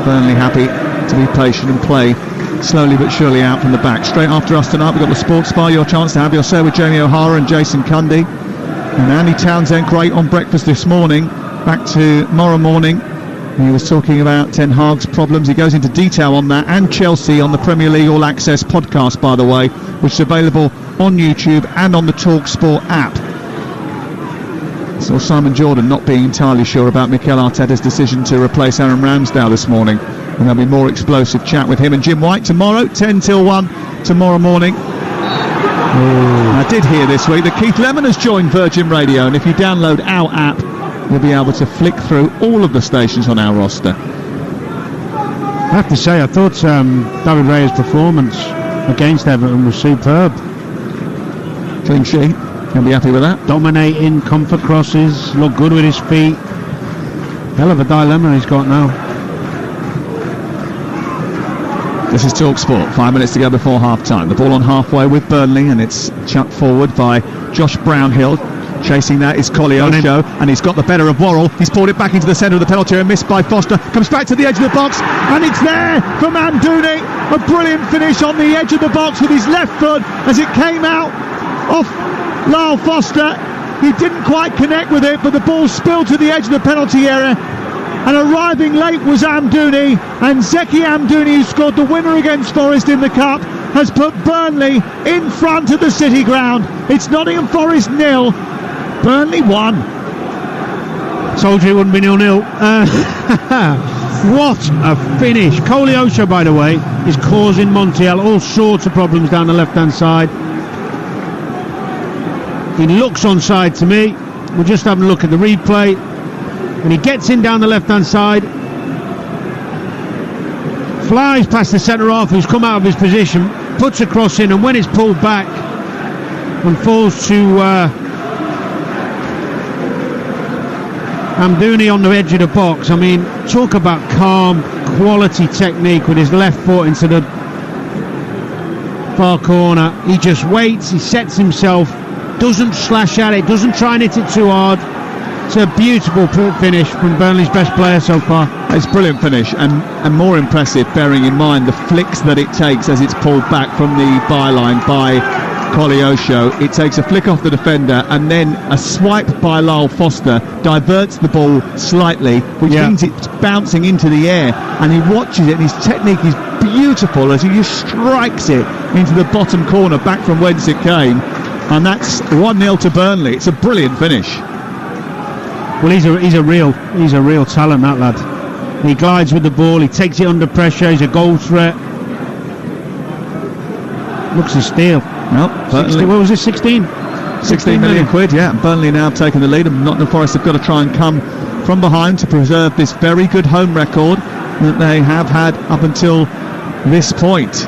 Burnley happy to be patient and play slowly but surely out from the back. Straight after us tonight we've got the Sports Bar, your chance to have your say with Jamie O'Hara and Jason Cundy. And Andy Townsend, great on breakfast this morning. Back tomorrow morning. He was talking about Ten Hag's problems. He goes into detail on that and Chelsea on the Premier League All Access podcast, by the way, which is available on YouTube and on the Talksport app. Saw Simon Jordan not being entirely sure about Mikel Arteta's decision to replace Aaron Ramsdale this morning. And there'll be more explosive chat with him and Jim White tomorrow, 10 till 1 tomorrow morning. I did hear this week that Keith Lemon has joined Virgin Radio, and if you download our app, you'll be able to flick through all of the stations on our roster. I have to say, I thought David Raya's performance against Everton was superb. Clean sheet, you'll be happy with that. Dominating, comfort crosses, looked good with his feet. Hell of a dilemma he's got now. This is Talksport, 5 minutes to go before half-time. The ball on halfway with Burnley, and it's chucked forward by Josh Brownhill. Chasing that is Koleosho, and he's got the better of Worrell. He's poured it back into the centre of the penalty area, missed by Foster. Comes back to the edge of the box, and it's there from Amdouni. A brilliant finish on the edge of the box with his left foot as it came out off Lyle Foster. He didn't quite connect with it, but the ball spilled to the edge of the penalty area. And arriving late was Amdouni, and Zeki Amdouni, who scored the winner against Forest in the Cup, has put Burnley in front of the City Ground. It's Nottingham Forest 0, Burnley 1. Told you it wouldn't be 0-0. What a finish. Koleosho, by the way, is causing Montiel all sorts of problems down the left-hand side. He looks onside to me. We're just having a look at the replay. And he gets in down the left-hand side. Flies past the centre-half who's come out of his position. Puts a cross in, and when it's pulled back and falls to Amdouni on the edge of the box. I mean, talk about calm, quality technique with his left foot into the far corner. He just waits, he sets himself, doesn't slash at it, doesn't try and hit it too hard. It's a beautiful finish from Burnley's best player so far. It's a brilliant finish, and more impressive bearing in mind the flicks that it takes as it's pulled back from the byline by Koleosho. It takes a flick off the defender, and then a swipe by Lyle Foster diverts the ball slightly, which means it's bouncing into the air, and he watches it, and his technique is beautiful as he just strikes it into the bottom corner back from whence it came, and that's 1-0 to Burnley. It's a brilliant finish. Well, he's a real talent, that lad. He glides with the ball, he takes it under pressure, he's a goal threat. Looks a steal. Well, what was it, 16 million quid, yeah. Burnley now taking the lead, and Nottingham Forest have got to try and come from behind to preserve this very good home record that they have had up until this point.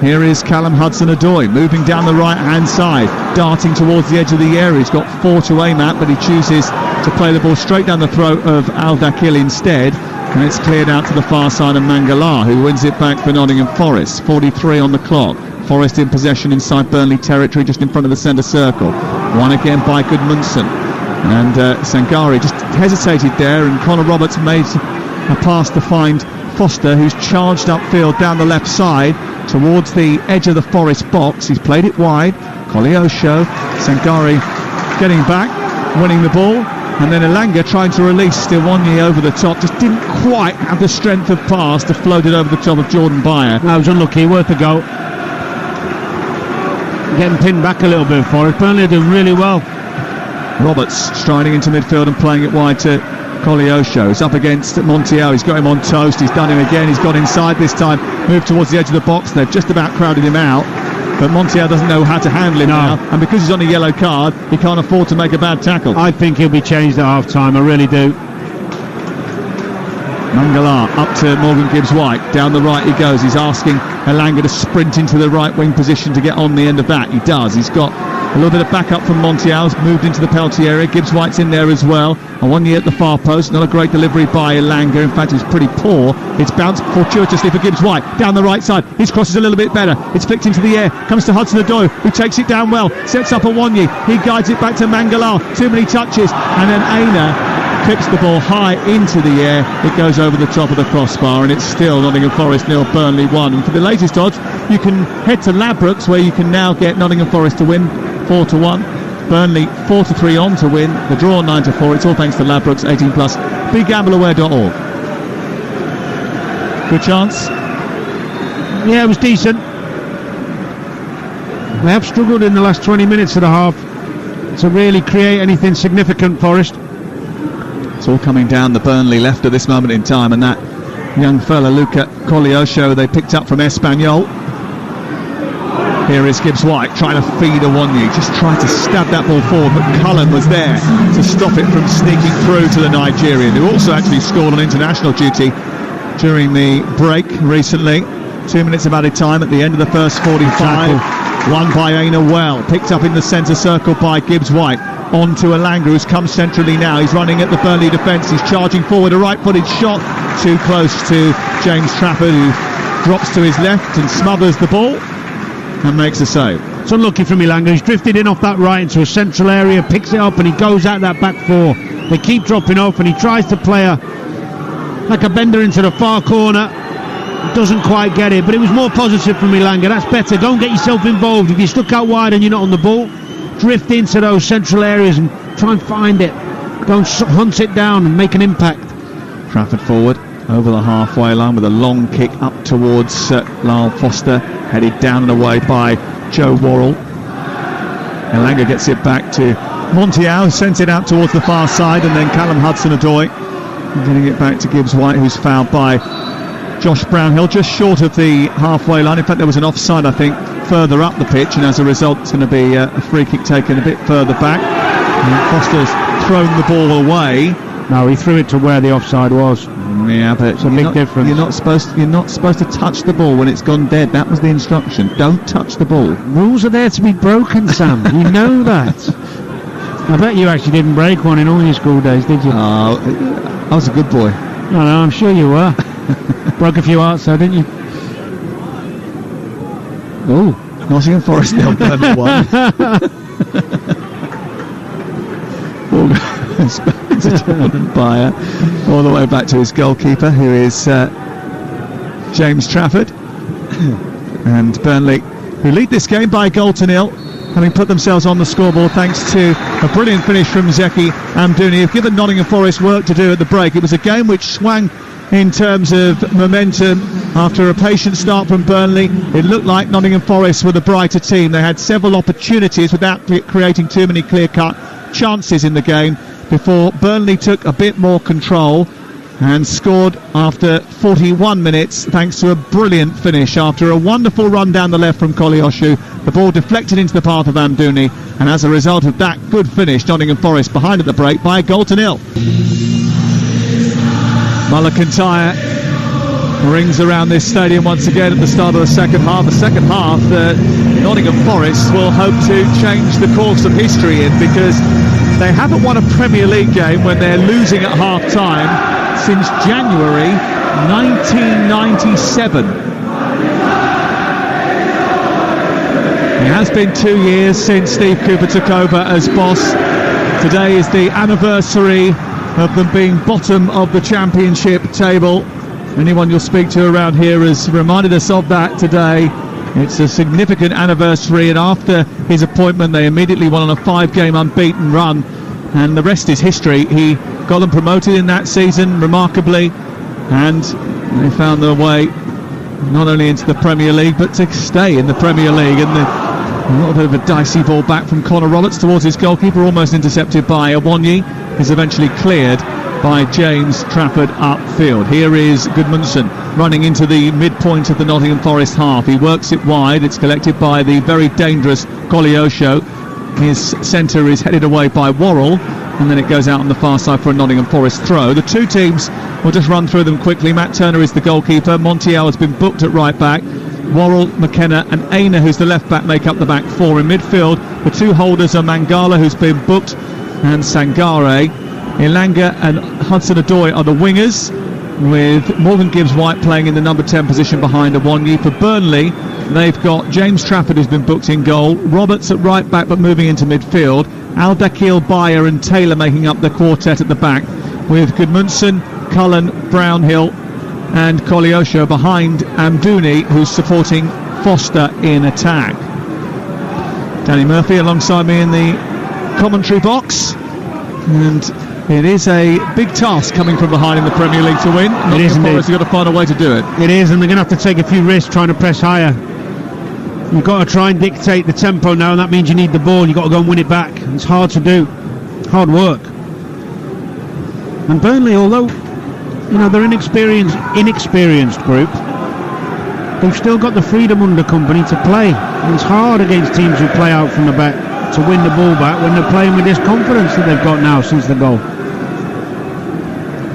Here is Callum Hudson-Odoi moving down the right-hand side, darting towards the edge of the area. He's got 4 to aim at, but he chooses to play the ball straight down the throat of Al-Dakil instead, and it's cleared out to the far side of Mangala, who wins it back for Nottingham Forest. 43 on the clock. Forest in possession inside Burnley territory, just in front of the centre circle. One again by Goodmanson, and Sangari just hesitated there, and Connor Roberts made a pass to find Foster, who's charged upfield down the left side towards the edge of the Forest box. He's played it wide. Koleosho, Sangari getting back, winning the ball, and then Elanga trying to release Stiwonyi over the top, just didn't quite have the strength of pass to float it over the top of Jordan Beyer. That was unlucky, worth a go. Getting pinned back a little bit for it. Burnley are doing really well. Roberts striding into midfield and playing it wide to Koleosho. He's up against Montiel. He's got him on toast. He's done him again. He's got inside this time. Moved towards the edge of the box. They've just about crowded him out. But Montiel doesn't know how to handle him now. And because he's on a yellow card, he can't afford to make a bad tackle. I think he'll be changed at half-time. I really do. Mangala up to Morgan Gibbs-White. Down the right he goes. He's asking Elanga to sprint into the right wing position to get on the end of that. He does. He's got a little bit of backup from Montial's moved into the penalty area. Gibbs-White's in there as well. And 1 year at the far post. Not a great delivery by Elanga. In fact, it was pretty poor. It's bounced fortuitously for Gibbs-White. Down the right side. His cross is a little bit better. It's flicked into the air. Comes to Hudson-Odoi, who takes it down well. Sets up a Wanyi. He guides it back to Mangala. Too many touches. And then Aina clips the ball high into the air. It goes over the top of the crossbar, and it's still Nottingham Forest 0, Burnley 1. And for the latest odds, you can head to Ladbrokes, where you can now get Nottingham Forest to win 4-1, Burnley 4-3 on to win, the draw 9-4. It's all thanks to Ladbrokes 18+. BeGambleAware.org. Good chance. Yeah, it was decent. They have struggled in the last 20 minutes of the half to really create anything significant, Forest. It's all coming down the Burnley left at this moment in time, and that young fella Luca Coglioscio they picked up from Espanyol. Here is Gibbs-White trying to feed Wanyi, just trying to stab that ball forward, but Cullen was there to stop it from sneaking through to the Nigerian, who also actually scored on international duty during the break recently. 2 minutes of added time at the end of the first 45. Won by Aina well, picked up in the centre circle by Gibbs-White. On to Elanga, who's come centrally now. He's running at the Burnley defence. He's charging forward, a right-footed shot. Too close to James Trafford, who drops to his left and smothers the ball and makes a save. It's unlucky from Elanga. He's drifted in off that right into a central area, picks it up and he goes out that back four. They keep dropping off and he tries to play like a bender into the far corner. Doesn't quite get it, but it was more positive from Elanga. That's better. Don't get yourself involved. If you're stuck out wide and you're not on the ball, drift into those central areas and try and find it. Don't hunt it down and make an impact. Trafford forward over the halfway line with a long kick up towards Lyle Foster, headed down and away by Joe Worrell. Elanga gets it back to Montiel, who sent it out towards the far side, and then Callum Hudson-Odoi getting it back to Gibbs-White, who's fouled by Josh Brownhill just short of the halfway line. In fact, there was an offside, I think, further up the pitch, and as a result it's going to be a free kick taken a bit further back. And Foster's thrown the ball away. No, he threw it to where the offside was. Yeah, but it's a big difference. You're not supposed to touch the ball when it's gone dead. That was the instruction. Don't touch the ball. Rules are there to be broken, Sam. You know that. I bet you actually didn't break one in all your school days, did you? Oh, I was a good boy. No, I'm sure you were. Broke a few hearts though, didn't you? Oh, Nottingham Forest 0, Burnley 1. To Jordan Beyer, all the way back to his goalkeeper, who is James Trafford. And Burnley, who lead this game by a 1-0, having put themselves on the scoreboard thanks to a brilliant finish from Zeki Amdouni, who've given Nottingham Forest work to do at the break. It was a game which swung in terms of momentum after a patient start from Burnley. It looked like Nottingham Forest were the brighter team. They had several opportunities without creating too many clear-cut chances in the game before Burnley took a bit more control and scored after 41 minutes thanks to a brilliant finish after a wonderful run down the left from Coglioscio. The ball deflected into the path of Amdouni, and as a result of that good finish, Nottingham Forest behind at the break by a 0-0. Muller Kintyre rings around this stadium once again at the start of the second half. The second half, Nottingham Forest will hope to change the course of history in, because they haven't won a Premier League game when they're losing at half-time since January 1997. It has been 2 years since Steve Cooper took over as boss. Today is the anniversary of them being bottom of the championship table. Anyone you'll speak to around here has reminded us of that today. It's a significant anniversary, and after his appointment they immediately went on a 5-game unbeaten run, and the rest is history. He got them promoted in that season remarkably, and they found their way not only into the Premier League but to stay in the Premier League. And a little bit of a dicey ball back from Connor Roberts towards his goalkeeper, almost intercepted by Wanyi, is eventually cleared by James Trafford upfield. Here is Gudmundsson running into the midpoint of the Nottingham Forest half. He works it wide. It's collected by the very dangerous Coglioscio. His centre is headed away by Worrell, and then it goes out on the far side for a Nottingham Forest throw. The two teams, we'll just run through them quickly. Matt Turner is the goalkeeper. Montiel has been booked at right back. Worrell, McKenna and Aina, who's the left back, make up the back four. In midfield, the two holders are Mangala, who's been booked, and Sangare. Ilanga and Hudson-Odoi are the wingers, with Morgan Gibbs-White playing in the number 10 position behind Awonyi. For Burnley, they've got James Trafford, who's been booked in goal, Roberts at right back but moving into midfield, Al-Dakhil, Bayer and Taylor making up the quartet at the back, with Gudmundsson, Cullen, Brownhill and Koleosho behind Amdouni, who's supporting Foster in attack. Danny Murphy alongside me in the commentary box, and it is a big task coming from behind in the Premier League to win. It is indeed. You've got to find a way to do it. It is, and they're going to have to take a few risks trying to press higher. You've got to try and dictate the tempo now, and that means you need the ball. You've got to go and win it back. It's hard to do. Hard work. And Burnley, although they're an inexperienced group, they've still got the freedom under company to play. And it's hard against teams who play out from the back to win the ball back when they're playing with this confidence that they've got now since the goal.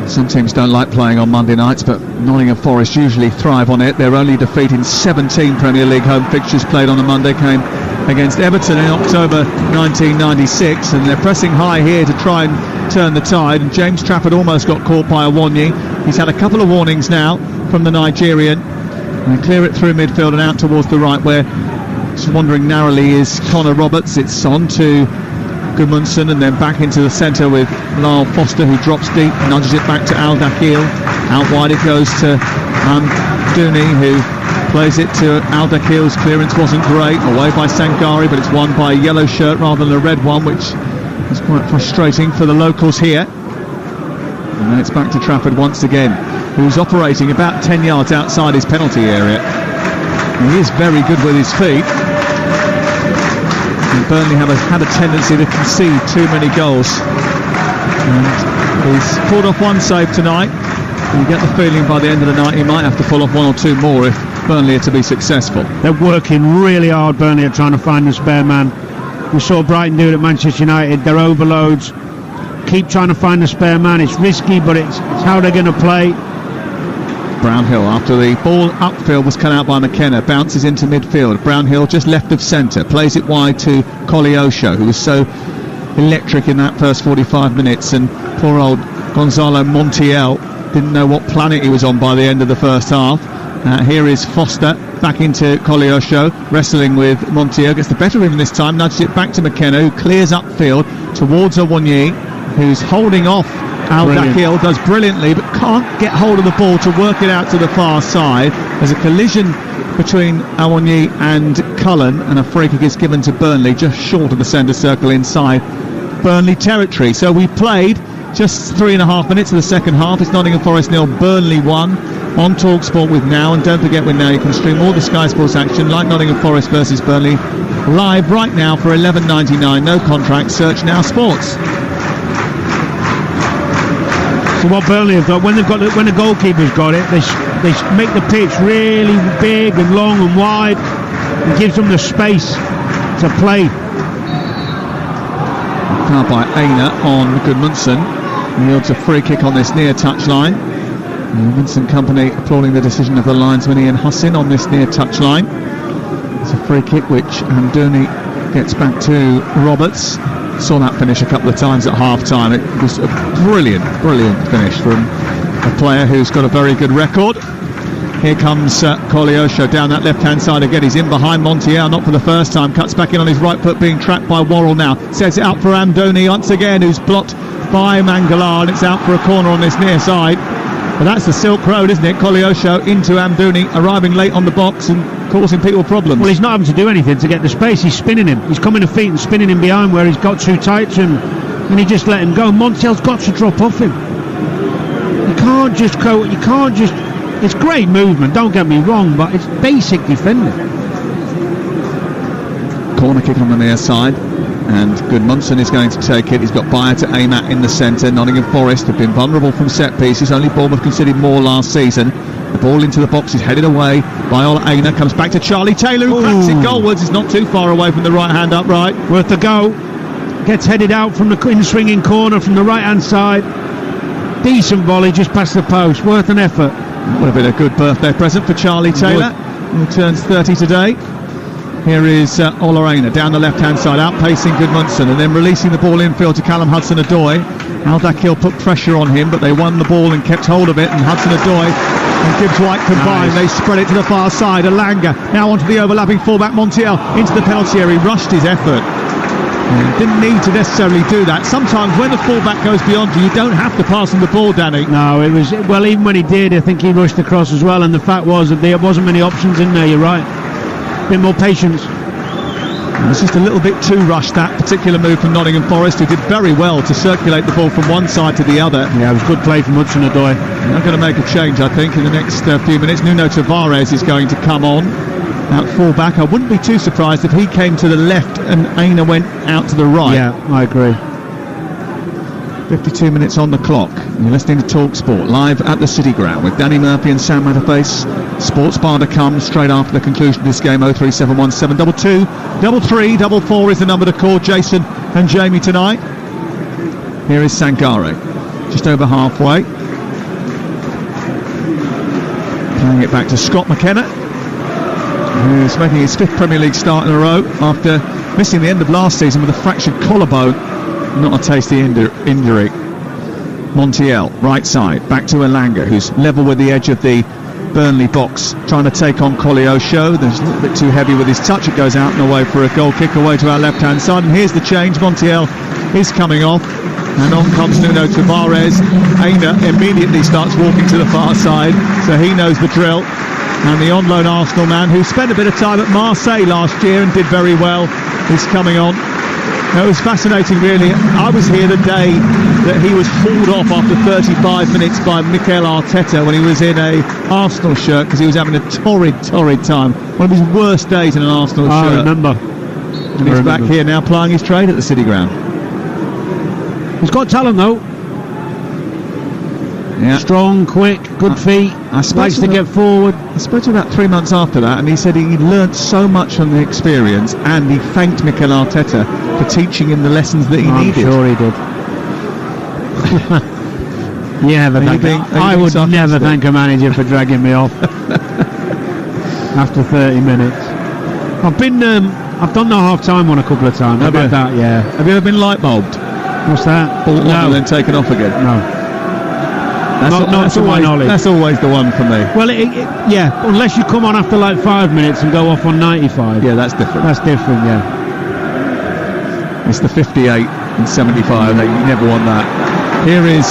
Some teams don't like playing on Monday nights, but Nottingham Forest usually thrive on it. Their only defeat in 17 Premier League home fixtures played on a Monday came against Everton in October 1996, and they're pressing high here to try and turn the tide. And James Trafford almost got caught by Awonyi. He's had a couple of warnings now from the Nigerian. And clear it through midfield and out towards the right, where just wandering narrowly is Connor Roberts. It's on to Gudmundsson and then back into the centre with Lyle Foster, who drops deep, nudges it back to Al-Dakhil. Out wide it goes to Amdouni, who plays it to Al-Dakhil's clearance wasn't great, away by Sangare, but it's won by a yellow shirt rather than a red one, which is quite frustrating for the locals here. And then it's back to Trafford once again, who's operating about 10 yards outside his penalty area. And he is very good with his feet. And Burnley have had a tendency to concede too many goals. And he's pulled off one save tonight. And you get the feeling by the end of the night he might have to pull off one or two more if Burnley are to be successful. They're working really hard, Burnley, at trying to find the spare man. We saw Brighton do it at Manchester United. Their overloads. Keep trying to find the spare man. It's risky, but it's how they're going to play. Brownhill, after the ball upfield was cut out by McKenna, bounces into midfield. Brownhill just left of centre, plays it wide to Koleosho, who was so electric in that first 45 minutes, and poor old Gonzalo Montiel didn't know what planet he was on by the end of the first half. Here is Foster, back into Koleosho, wrestling with Montiel, gets the better of him this time, nudges it back to McKenna, who clears upfield towards Awonyi, who's holding off Al-Dakhil, does brilliantly but can't get hold of the ball to work it out to the far side. There's a collision between Awonyi and Cullen, and a free kick is given to Burnley just short of the centre circle inside Burnley territory. So we played just 3.5 minutes of the second half. It's Nottingham Forest 0, Burnley 1 on Talksport with Now. And don't forget, with Now you can stream all the Sky Sports action like Nottingham Forest versus Burnley live right now for $11.99, no contract. Search Now Sports. So what Burnley have got, when the goalkeeper's got it, they make the pitch really big and long and wide, and gives them the space to play. Foul by Aina on Gudmundsson. Yields a free kick on this near touchline. Vincent Company applauding the decision of the linesman Ian Hussin on this near touchline. It's a free kick which Amdouni gets back to Roberts. Saw that finish a couple of times at half-time. It was a brilliant finish from a player who's got a very good record. Here comes Koleosho down that left-hand side again. He's in behind Montiel, not for the first time. Cuts back in on his right foot, being trapped by Worrell now. Sets it out for Amdouni once again, who's blocked by Mangala, and it's out for a corner on this near side. But that's the Silk Road, isn't it? Koleosho into Amdouni, arriving late on the box and causing people problems. Well, he's not having to do anything to get the space. He's spinning him. He's coming to feet and spinning him behind where he's got too tight to him, and he just let him go. Montiel's got to drop off him. You can't just go. You can't just. It's great movement, don't get me wrong, but it's basic defending. Corner kick on the near side, and Gudmundsson is going to take it. He's got Bayer to aim at in the centre. Nottingham Forest have been vulnerable from set pieces. Only Bournemouth conceded more last season. The ball into the box is headed away by Ola Aina. Comes back to Charlie Taylor, who cracks it goalwards. It's not too far away from the right hand upright. Worth the go. gets headed out from the in-swinging corner from the right-hand side. Decent volley just past the post, worth an effort. Would have been a good birthday present for Charlie Taylor, who turns 30 today. Here is Ola Aina down the left-hand side, outpacing Gudmundsson, and then releasing the ball infield to Callum Hudson-Odoi. Al-Dakhil put pressure on him, but they won the ball and kept hold of it, and Hudson-Odoi and Gibbs White combined. They spread it to the far side. Alanga now onto the overlapping fullback Montiel into the penalty area. He rushed his effort. Didn't need to necessarily do that. Sometimes when the fullback goes beyond you, you don't have to pass him the ball, Danny. No, it was, well, even when he did, I think he rushed across as well, and the fact was that there wasn't many options in there. You're right. A bit more patience. It was just a little bit too rushed, that particular move from Nottingham Forest, who did very well to circulate the ball from one side to the other. Yeah, it was good play from Hudson-Odoi. They're going to make a change, I think, in the next few minutes. Nuno Tavares is going to come on at full-back. I wouldn't be too surprised if he came to the left and Aina went out to the right. Yeah, I agree. 52 minutes on the clock. You're listening to Talksport live at the City Ground with Danny Murphy and Sam Matterface. Sports bar to come straight after the conclusion of this game. 0371722 3344 is the number to call. Jason and Jamie tonight. Here is Sangare, just over halfway, playing it back to Scott McKenna, who's making his 5th Premier League start in a row after missing the end of last season with a fractured collarbone. Not a tasty injury. Montiel, right side, back to Alanga, who's level with the edge of the Burnley box, trying to take on Koleosho. There's a little bit too heavy with his touch. It goes out and away for a goal kick away to our left-hand side. And here's the change. Montiel is coming off, and on comes Nuno Tavares. Aina immediately starts walking to the far side, so he knows the drill. And the on-loan Arsenal man, who spent a bit of time at Marseille last year and did very well, is coming on. It was fascinating, really. I was here the day that he was hauled off after 35 minutes by Mikel Arteta when he was in a Arsenal shirt, because he was having a torrid time. One of his worst days in an Arsenal shirt. I remember. And he's back here now plying his trade at the City Ground. He's got talent, though. Yeah. Strong, quick, good feet, likes to get forward. I spoke to him about 3 months after that, and he said he learnt so much from the experience, and he thanked Mikel Arteta for teaching him the lessons that he needed. I'm sure he did. I would never thank a manager for dragging me off after 30 minutes. I've done the half-time one a couple of times. How about that? Yeah. Have you ever been light bulbed? What's that? Bought off and then taken off again? No. That's to my knowledge. That's always the one for me. Well, yeah, unless you come on after like 5 minutes and go off on 95. Yeah, that's different. That's different, yeah. It's the 58 and 75. You never want that. Here is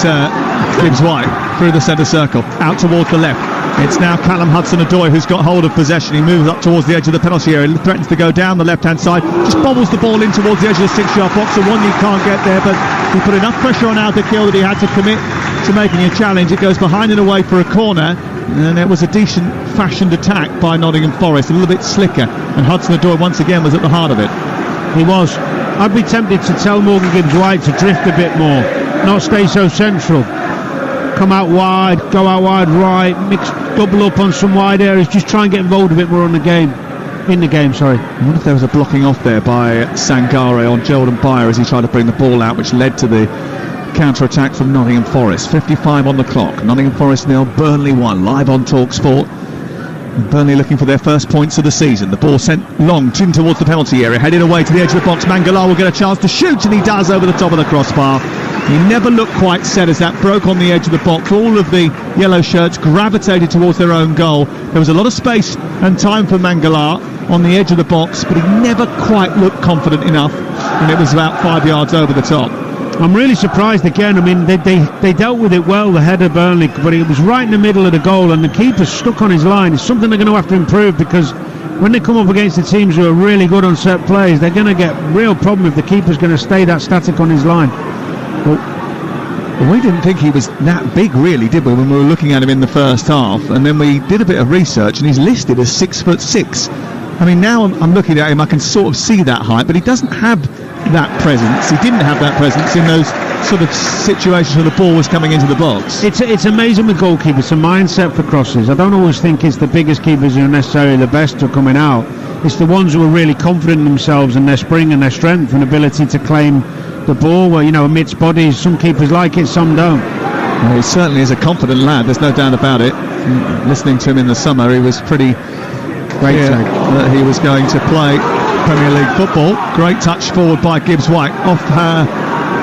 Gibbs White through the centre circle, out towards the left. It's now Callum Hudson-Odoi who's got hold of possession. He moves up towards the edge of the penalty area, threatens to go down the left-hand side, just bobbles the ball in towards the edge of the 6-yard box. The one you can't get there, but he put enough pressure on Al-Dakhil that he had to commit to making a challenge. It goes behind and away for a corner, and it was a decent fashioned attack by Nottingham Forest, a little bit slicker, and Hudson-Odoi once again was at the heart of it. He was. I'd be tempted to tell Morgan Gibbs White to drift a bit more, not stay so central, come out wide, go out wide right, mix, double up on some wide areas, just try and get involved a bit more in the game. I wonder if there was a blocking off there by Sangare on Jordan Beyer as he tried to bring the ball out, which led to the counter-attack from Nottingham Forest. 55 on the clock. Nottingham Forest 0, Burnley 1, live on Talksport. Burnley looking for their first points of the season. The ball sent long in towards the penalty area, headed away to the edge of the box. Mangala will get a chance to shoot, and he does over the top of the crossbar. He never looked quite set as that broke on the edge of the box. All of the yellow shirts gravitated towards their own goal. There was a lot of space and time for Mangala on the edge of the box, but he never quite looked confident enough, and it was about 5 yards over the top. I'm really surprised again. I mean, they dealt with it well, the header Burnley, but it was right in the middle of the goal, and the keeper stuck on his line. It's something they're going to have to improve, because when they come up against the teams who are really good on set plays, they're going to get real problem if the keeper's going to stay that static on his line. Well, we didn't think he was that big, really, did we, when we were looking at him in the first half? And then we did a bit of research, and he's listed as 6'6". I mean, now I'm looking at him, I can sort of see that height, but he doesn't have that presence. He didn't have that presence in those sort of situations where the ball was coming into the box. It's amazing with goalkeepers. It's a mindset for crosses. I don't always think it's the biggest keepers who are necessarily the best who are coming out. It's the ones who are really confident in themselves and their spring and their strength and ability to claim the ball, well, amidst bodies. Some keepers like it, some don't. Well, he certainly is a confident lad, there's no doubt about it. Listening to him in the summer, he was pretty clear that he was going to play Premier League football. Great touch forward by Gibbs-White, off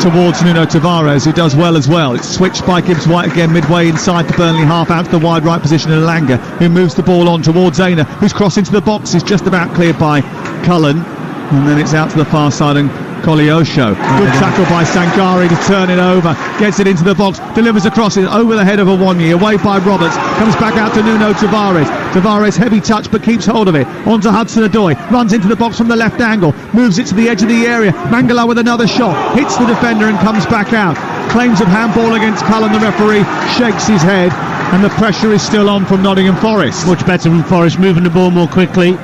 towards Nuno Tavares, who does well as well. It's switched by Gibbs-White again midway inside the Burnley half, out to the wide right position in Elanga, who moves the ball on towards Aina, who's crossed into the box, is just about cleared by Cullen, and then it's out to the far side and Koleosho. Good tackle by Sankari to turn it over, gets it into the box, delivers across it over the head of Awoniyi, away by Roberts, comes back out to Nuno Tavares, heavy touch but keeps hold of it, onto Hudson-Odoi, runs into the box from the left angle, moves it to the edge of the area, Mangala with another shot, hits the defender and comes back out. Claims of handball against Cullen, the referee shakes his head, and the pressure is still on from Nottingham Forest. Much better from Forest, moving the ball more quickly.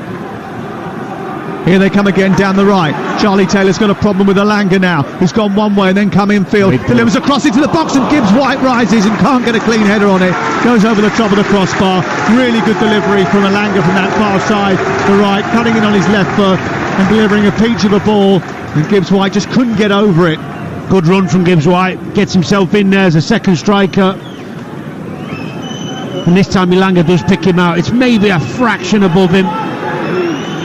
Here they come again down the right. Charlie Taylor's got a problem with Elanga now, who's gone one way and then come infield. Delivers across into the box and Gibbs-White rises and can't get a clean header on it. Goes over the top of the crossbar. Really good delivery from Elanga from that far side to right, cutting in on his left foot and delivering a peach of a ball. And Gibbs-White just couldn't get over it. Good run from Gibbs-White. Gets himself in there as a second striker. And this time Elanga does pick him out. It's maybe a fraction above him.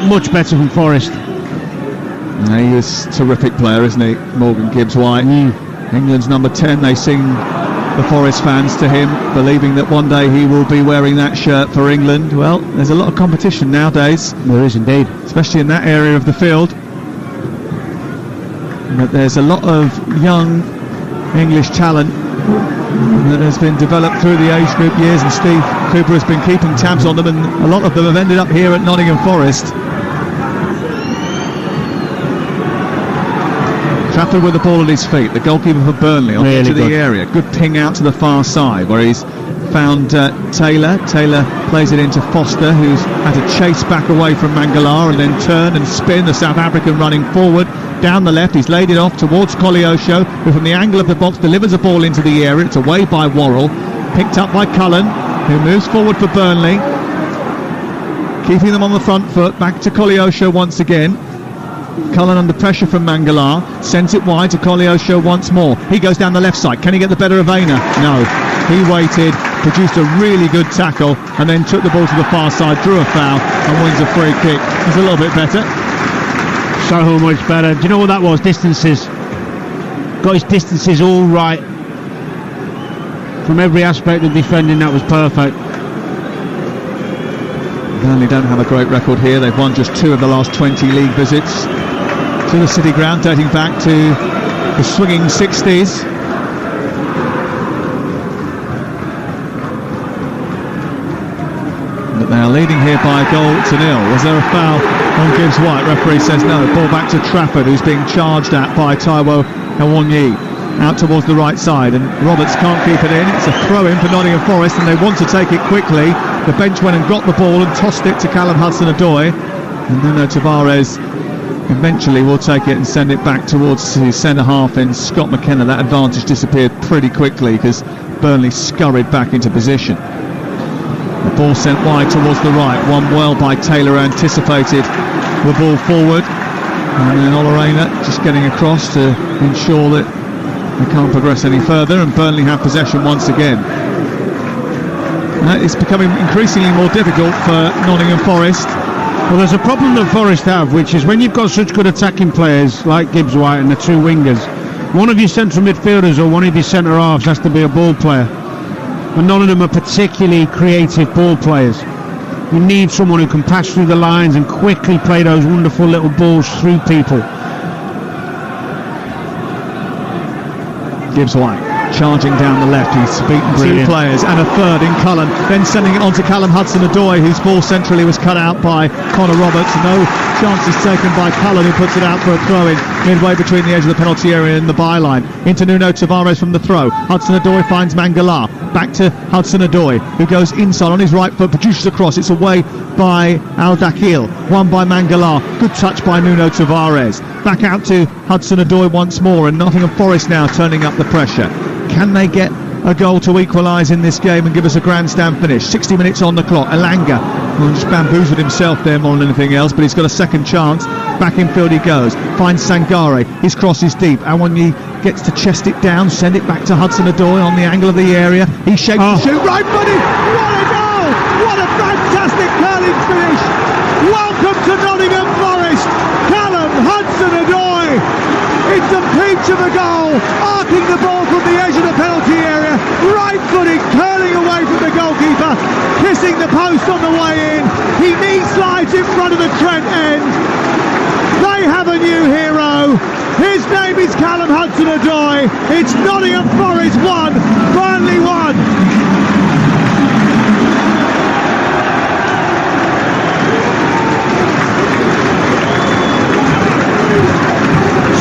Much better from Forest. He is a terrific player, isn't he, Morgan Gibbs-White? England's number 10. They sing, the Forest fans, to him, believing that one day he will be wearing that shirt for England. Well, there's a lot of competition nowadays. There is indeed, especially in that area of the field. But there's a lot of young English talent that has been developed through the age group years, and Steve Cooper has been keeping tabs on them, and a lot of them have ended up here at Nottingham Forest. Trafford with the ball at his feet, the goalkeeper for Burnley on the edge of the area. Good ping out to the far side where he's found Taylor. Taylor plays it into Foster, who's had to chase back away from Mangala and then turn and spin. The South African running forward down the left. He's laid it off towards Koleosho, who from the angle of the box delivers a ball into the area. It's away by Worrell, picked up by Cullen, who moves forward for Burnley, keeping them on the front foot. Back to Koleosho once again. Cullen under pressure from Mangala, sends it wide to Koleosho once more. He goes down the left side. Can he get the better of Aina? No. He waited, produced a really good tackle, and then took the ball to the far side, drew a foul, and wins a free kick. It's a little bit better. So much better. Do you know what that was? Distances. Got his distances all right. From every aspect of defending, that was perfect. Burnley don't have a great record here. They've won just 2 of the last 20 league visits to the City Ground, dating back to the swinging 60s. But they are leading here by a goal to nil. Was there a foul on Gibbs-White? Referee says no. Ball back to Trafford, who's being charged at by Taiwo Awoniyi. Out towards the right side, and Roberts can't keep it in. It's a throw-in for Nottingham Forest, and they want to take it quickly. The bench went and got the ball and tossed it to Callum Hudson-Odoi, and Nuno Tavares eventually will take it and send it back towards his centre-half in Scott McKenna. That advantage disappeared pretty quickly because Burnley scurried back into position. The ball sent wide towards the right, won well by Taylor, anticipated the ball forward, and then Olorena just getting across to ensure that they can't progress any further, and Burnley have possession once again. It's becoming increasingly more difficult for Nottingham Forest. Well, there's a problem that Forest have, which is when you've got such good attacking players like Gibbs-White and the 2 wingers, one of your central midfielders or one of your centre-halves has to be a ball player. And none of them are particularly creative ball players. You need someone who can pass through the lines and quickly play those wonderful little balls through people. Gibbs-White charging down the left. He's beaten 2 players and a third in Cullen, then sending it on to Callum Hudson-Odoi, whose ball centrally was cut out by Connor Roberts. No chances taken by Cullen, who puts it out for a throw-in midway between the edge of the penalty area and the byline. Into Nuno Tavares from the throw. Hudson-Odoi finds Mangala. Back to Hudson-Odoi, who goes inside on his right foot, produces a cross. It's away by Al-Dakhil, won by Mangala. Good touch by Nuno Tavares. Back out to Hudson-Odoi once more, and Nottingham Forest now turning up the pressure. Can they get a goal to equalise in this game and give us a grandstand finish? 60 minutes on the clock. Elanga just bamboozled himself there more than anything else, but he's got a second chance. Back in field he goes, finds Sangare, his cross is deep, Awoniyi gets to chest it down, send it back to Hudson-Odoi on the angle of the area, he shapes the shoot, right footed, what a goal, what a fantastic curling finish, welcome to Nottingham Forest, Callum Hudson-Odoi, it's a peach of a goal, arcing the ball from the edge of the penalty area, right footed, curling away from the goalkeeper, kissing the post on the way in, he knee slides in front of the Trent end. They have a new hero. His name is Callum Hudson-Odoi. It's Nottingham Forest 1, Burnley 1.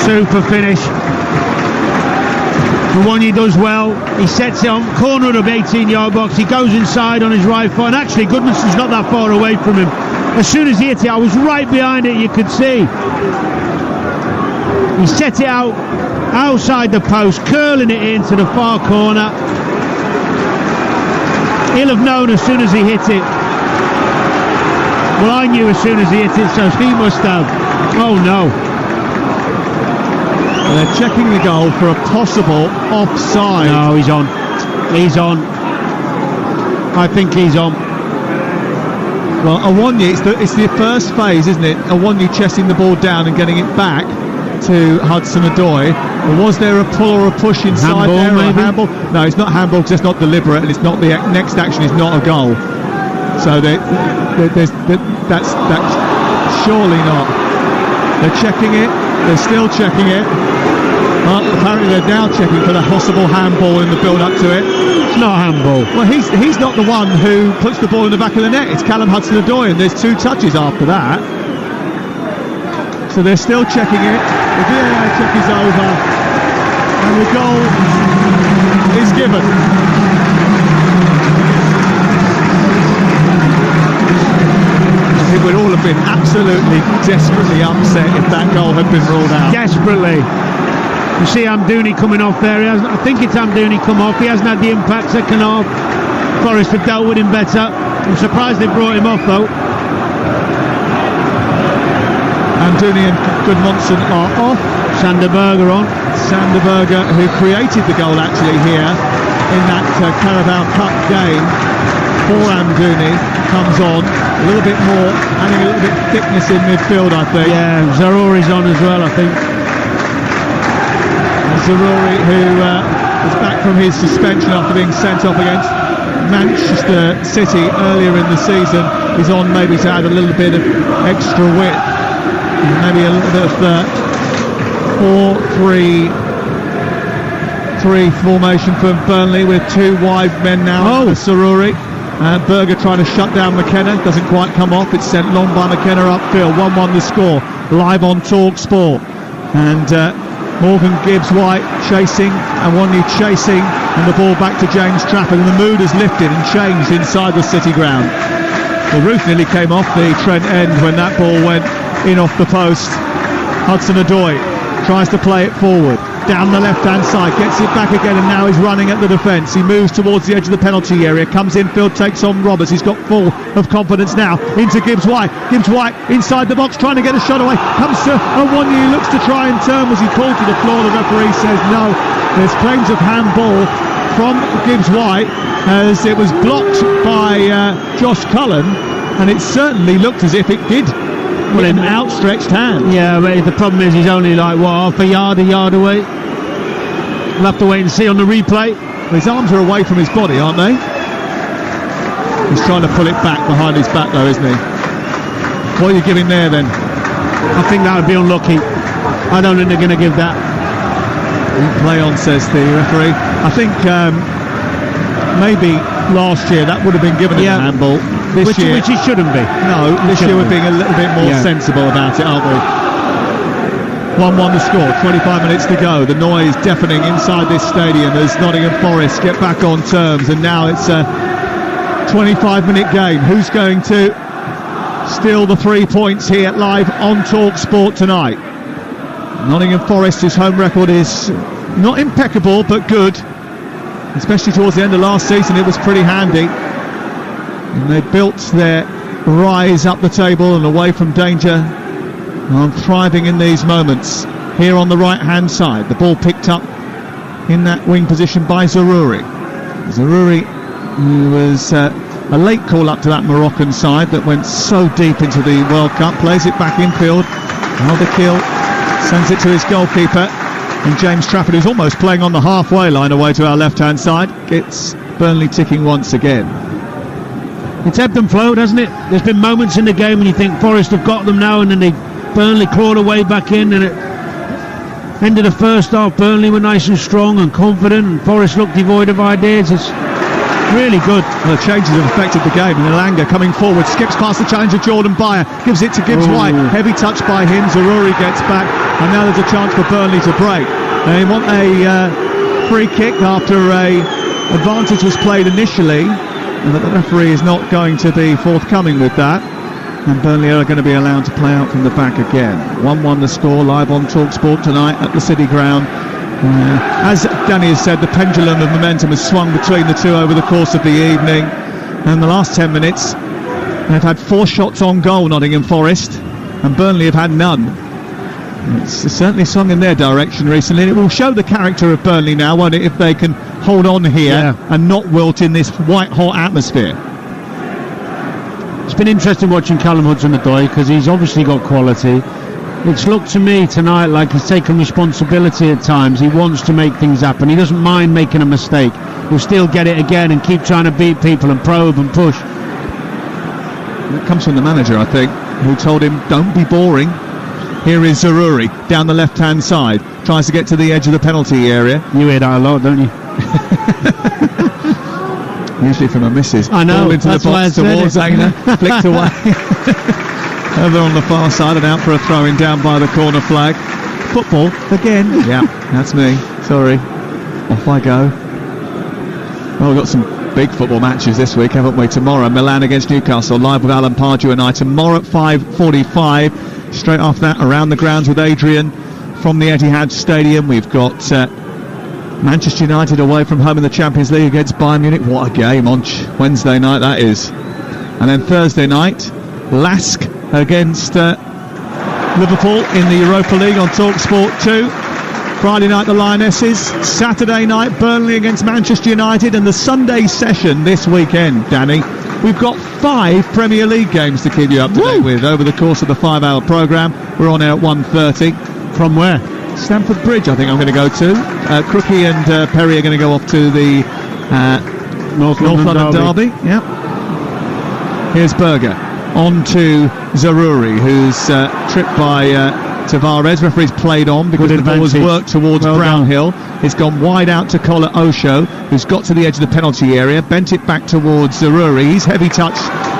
Super finish. Awoniyi does well. He sets it on corner of the 18-yard box. He goes inside on his right foot. And actually, Goodmanson's not that far away from him. As soon as he hit it, I was right behind it, you could see. He set it out outside the post, curling it into the far corner. He'll have known as soon as he hit it. Well, I knew as soon as he hit it, so he must have. Oh no. They're checking the goal for a possible offside. No, he's on. He's on. I think he's on. Well, Awoniyi, it's the first phase, isn't it? Awoniyi chesting the ball down and getting it back to Hudson-Odoi. Was there a pull or a push inside handball, there? Or maybe? a handball? No, it's not handball because it's not deliberate, and it's not the next action is not a goal. So that's surely not. They're checking it. They're still checking it. Apparently they're now checking for the possible handball in the build-up to it. It's not handball. Well, he's not the one who puts the ball in the back of the net. It's Callum Hudson-Odoi, and there's 2 touches after that. So they're still checking it. The VAR check is over, and the goal is given. I think we'd all have been absolutely desperately upset if that goal had been ruled out. Desperately. You see Amdouni coming off there. I think it's Amdouni come off. He hasn't had the impact second half. Forest have dealt with him better. I'm surprised they brought him off though. Amdouni and Goodmanson are off. Sander Berge on. Sander Berge, who created the goal actually here in that Carabao Cup game for Amdouni, comes on. A little bit more, adding a little bit thickness in midfield, I think. Yeah, Zaroury's on as well, I think. Zaroury, who is back from his suspension after being sent off against Manchester City earlier in the season, is on maybe to add a little bit of extra width, maybe a little bit of 4-3-3 formation from Burnley with 2 wide men now. Zaroury. Berger trying to shut down McKenna, doesn't quite come off. It's sent long by McKenna upfield. 1-1 the score, live on Talksport. And Morgan Gibbs-White chasing, Awoniyi chasing, and the ball back to James Trafford, and the mood has lifted and changed inside the City ground. The roof nearly came off the Trent end when that ball went in off the post. Hudson-Odoi tries to play it forward, down the left-hand side, gets it back again, and now he's running at the defence. He moves towards the edge of the penalty area, comes infield, takes on Roberts. He's got full of confidence now, into Gibbs-White. Gibbs-White inside the box, trying to get a shot away, comes to Awoniyi, looks to try and turn. Was he pulled to the floor? The referee says no. There's claims of handball from Gibbs-White, as it was blocked by Josh Cullen, and it certainly looked as if it did. Well, an outstretched hand. Yeah, but the problem is he's only like, half a yard away. We'll have to wait and see on the replay. His arms are away from his body, aren't they? He's trying to pull it back behind his back though, isn't he? What are you giving there then? I think that would be unlucky. I don't think they're going to give that. Play on, says the referee. I think maybe last year that would have been given a handball. This year, which it shouldn't be. No, this year we're being a little bit more sensible about it, aren't we? 1-1 the score, 25 minutes to go. The noise deafening inside this stadium as Nottingham Forest get back on terms, and now it's a 25-minute game. Who's going to steal the 3 points here live on Talksport tonight? Nottingham Forest's home record is not impeccable but good, especially towards the end of last season. It was pretty handy, and they built their rise up the table and away from danger are thriving in these moments. Here on the right-hand side, the ball picked up in that wing position by Zaroury. Zaroury, who was a late call up to that Moroccan side that went so deep into the World Cup, plays it back infield. Alderkill sends it to his goalkeeper, and James Trafford, who's almost playing on the halfway line away to our left-hand side, gets Burnley ticking once again. It's ebbed and flowed, hasn't it? There's been moments in the game when you think Forest have got them now, and then Burnley clawed away back in, and at end of the first half, Burnley were nice and strong and confident, and Forest looked devoid of ideas. It's really good. Well, the changes have affected the game. And Elanga coming forward, skips past the challenger Jordan Beyer, gives it to Gibbs White. Heavy touch by him. Zaroury gets back, and now there's a chance for Burnley to break. They want a free kick after a advantage was played initially, and the referee is not going to be forthcoming with that. And Burnley are going to be allowed to play out from the back again. 1-1 the score, live on Talksport tonight at the City Ground. As Danny has said, the pendulum of momentum has swung between the two over the course of the evening. And the last 10 minutes, they've had 4 shots on goal, Nottingham Forest, and Burnley have had none. It's certainly swung in their direction recently, and it will show the character of Burnley now, won't it, if they can hold on here and not wilt in this white-hot atmosphere. It's been interesting watching Callum Hudson-Odoi because he's obviously got quality. It's looked to me tonight like he's taken responsibility at times. He wants to make things happen. He doesn't mind making a mistake. He'll still get it again and keep trying to beat people and probe and push. That comes from the manager, I think, who told him, don't be boring. Here is Zaroury down the left-hand side. Tries to get to the edge of the penalty area. You hear that a lot, don't you? Usually from a missus. I know. Ball into the box towards Aina. Flicked away. Over on the far side and out for a throw-in down by the corner flag. Football again. Yeah, that's me. Sorry. Off I go. Well, we've got some big football matches this week, haven't we? Tomorrow, Milan against Newcastle, live with Alan Pardew and I. Tomorrow at 5:45. Straight after that, around the grounds with Adrian from the Etihad Stadium. We've got Manchester United away from home in the Champions League against Bayern Munich. What a game on Wednesday night that is. And then Thursday night, Lask against Liverpool in the Europa League on Talksport 2. Friday night, the Lionesses. Saturday night, Burnley against Manchester United. And the Sunday session this weekend, Danny, we've got 5 Premier League games to keep you up to date with over the course of the 5-hour programme. We're on air at 1:30. From where? Stamford Bridge, I think I'm going to go to. Crookie and Perry are going to go off to the North London Derby. Yep. Here's Berger. On to Zaroury, who's tripped by Tavares. Referee's played on because the ball was worked towards Brownhill. It's gone wide out to Kola Osho, who's got to the edge of the penalty area, bent it back towards Zaroury. His heavy touch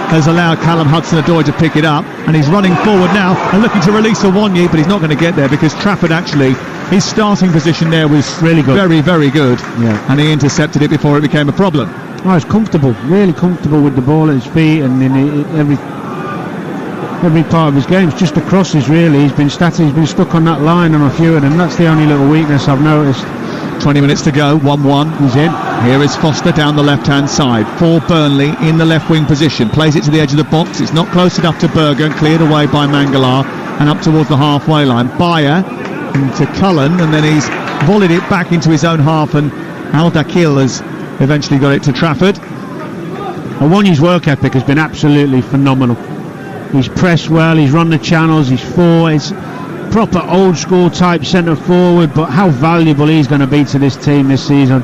has allowed Callum Hudson-Odoi to pick it up, and he's running forward now and looking to release Awonyi, but he's not going to get there because Trafford actually, his starting position there was really good, very, very good, and he intercepted it before it became a problem. Oh, he's comfortable, really comfortable with the ball at his feet, and in every part of his game. It's just the crosses really. He's been static, he's been stuck on that line on a few of them. That's the only little weakness I've noticed. 20 minutes to go, 1-1. He's in. Here is Foster down the left-hand side for Burnley in the left wing position. Plays it to the edge of the box. It's not close enough to Berger, and cleared away by Mangala and up towards the halfway line. Beyer into Cullen, and then he's volleyed it back into his own half, and Al-Dakil has eventually got it to Trafford. Awonyi's work ethic has been absolutely phenomenal. He's pressed well, he's run the channels, he's forward, it's proper old school type centre forward, but how valuable he's going to be to this team this season.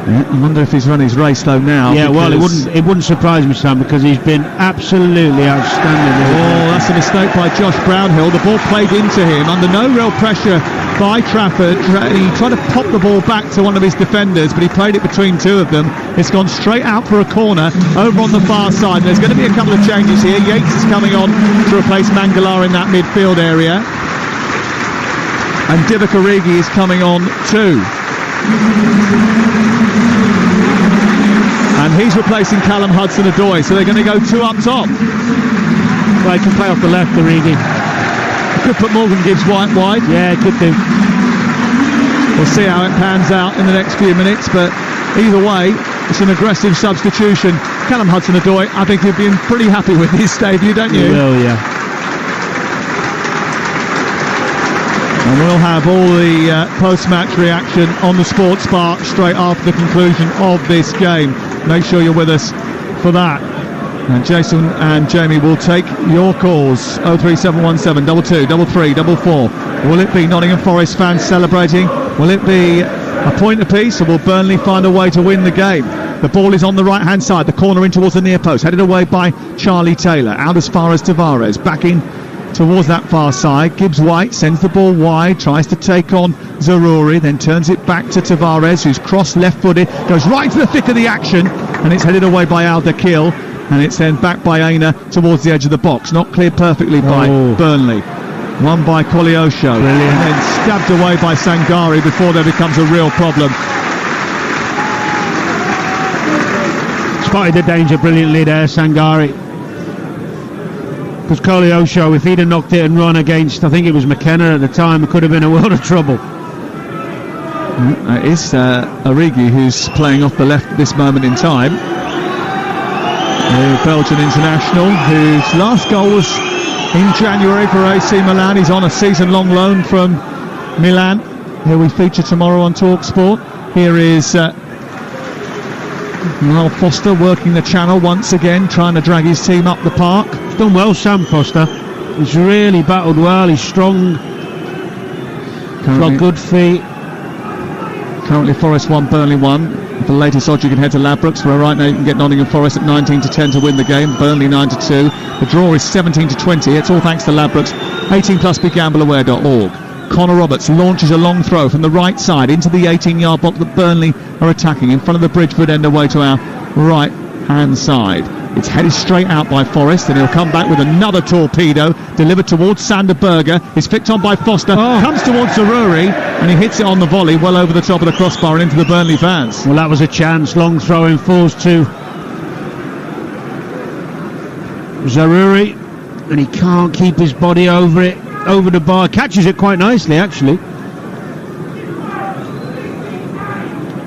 Yeah, I wonder if he's run his race though now. Yeah, well, it wouldn't surprise me, Sam, because he's been absolutely outstanding. Oh, that's a mistake by Josh Brownhill. The ball played into him under no real pressure by Trafford. He tried to pop the ball back to one of his defenders, but he played it between 2 of them. It's gone straight out for a corner over on the far side. There's going to be a couple of changes here. Yates is coming on to replace Mangala in that midfield area, and Divock Origi is coming on too. And he's replacing Callum Hudson-Odoi, so they're going to go 2 up top. Well, he can play off the left, Origi. Could put Morgan Gibbs White wide. Yeah, could do. We'll see how it pans out in the next few minutes, but either way, it's an aggressive substitution. Callum Hudson-Odoi, I think he'd be pretty happy with his debut, don't you? He will, yeah. And we'll have all the post-match reaction on the Sports Bar straight after the conclusion of this game. Make sure you're with us for that. And Jason and Jamie will take your calls. 03717 22 33 44. Will it be Nottingham Forest fans celebrating? Will it be a point apiece, or will Burnley find a way to win the game? The ball is on the right hand side, the corner in towards the near post, headed away by Charlie Taylor, out as far as Tavares, back in towards that far side. Gibbs White sends the ball wide, tries to take on Zaroury, then turns it back to Tavares, who's crossed left-footed, goes right to the thick of the action, and it's headed away by Al-Dakil, and it's then back by Aina towards the edge of the box. Not cleared perfectly by Burnley. Won by Koleosho, and then stabbed away by Sangari before there becomes a real problem. Spotted the danger brilliantly there, Sangari. Because Koleosho, if he'd have knocked it and run against, I think it was McKenna at the time, it could have been a world of trouble. It's Origi who's playing off the left at this moment in time. The Belgian international, whose last goal was in January for AC Milan. He's on a season-long loan from Milan. Here we feature tomorrow on Talksport. Here is Niall Foster working the channel once again, trying to drag his team up the park. He's done well, Sam Foster. He's really battled well. He's strong. Got good feet. Currently Forest 1, Burnley 1. For the latest odds, you can head to Ladbrokes, where right now you can get Nottingham Forest at 19-10 to win the game. Burnley 9-2. The draw is 17-20. It's all thanks to Ladbrokes. 18+, begambleaware.org. Connor Roberts launches a long throw from the right side into the 18-yard box that Burnley are attacking in front of the Bridgeford end away to our right hand side. It's headed straight out by Forest, and he'll come back with another torpedo delivered towards Sander Berger. It's flicked on by Foster, comes towards Zaroury, and he hits it on the volley well over the top of the crossbar and into the Burnley fans. Well, that was a chance. Long throw in, falls to Zaroury, and he can't keep his body over it, over the bar. Catches it quite nicely, actually.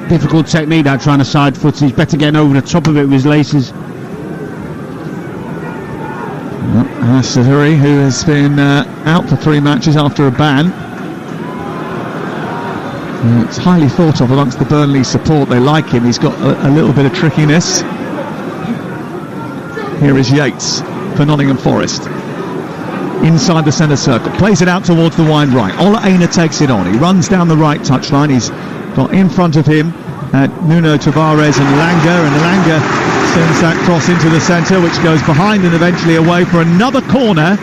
Difficult technique, that, trying to side foot. He's better getting over the top of it with his laces. Zaroury, who has been out for 3 matches after a ban. It's highly thought of amongst the Burnley support. They like him. He's got a little bit of trickiness. Here is Yates for Nottingham Forest. Inside the centre circle, plays it out towards the wide right. Ola Aina takes it on. He runs down the right touchline. He's got in front of him Nuno Tavares and Langer, and Langer sends that cross into the centre, which goes behind and eventually away for another corner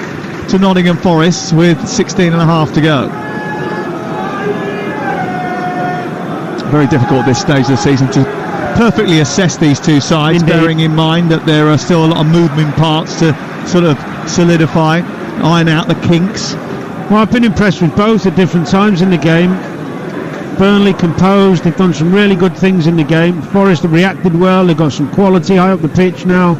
to Nottingham Forest with 16 and a half to go. Very difficult at this stage of the season to perfectly assess these two sides, bearing in mind that there are still a lot of moving parts to sort of solidify, iron out the kinks. Well, I've been impressed with both at different times in the game. Burnley composed, they've done some really good things in the game. Forest have reacted well, they've got some quality high up the pitch now.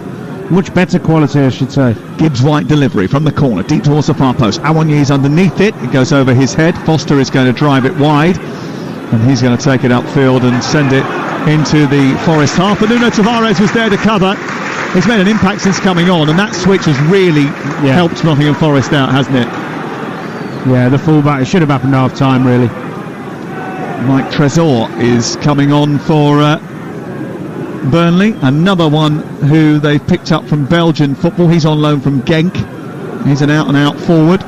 Much better quality, I should say. Gibbs White delivery from the corner, deep towards the far post. Awonye's underneath it, it goes over his head. Foster is going to drive it wide, and he's going to take it upfield and send it into the Forest half. But Nuno Tavares was there to cover. He's made an impact since coming on, and that switch has really helped Nottingham Forest out, hasn't it? Yeah, the fullback, it should have happened half time, really. Mike Trésor is coming on for Burnley, another one who they've picked up from Belgian football. He's on loan from Genk. He's an out-and-out forward.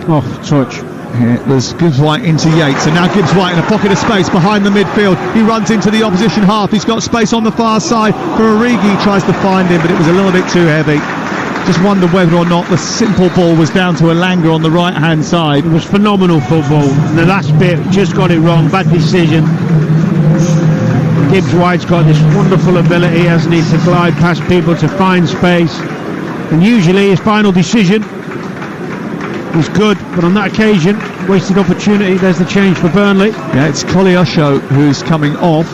Off touch. It was Gibbs White into Yates, and now Gibbs White in a pocket of space behind the midfield. He runs into the opposition half. He's got space on the far side for Origi. Tries to find him, but it was a little bit too heavy. Just wonder whether or not the simple ball was down to Elanga on the right-hand side. It was phenomenal football. The last bit, just got it wrong. Bad decision. Gibbs White's got this wonderful ability, hasn't he, to glide past people, to find space. And usually his final decision was good, but on that occasion, wasted opportunity. There's the change for Burnley. Yeah, it's Koleosho who's coming off,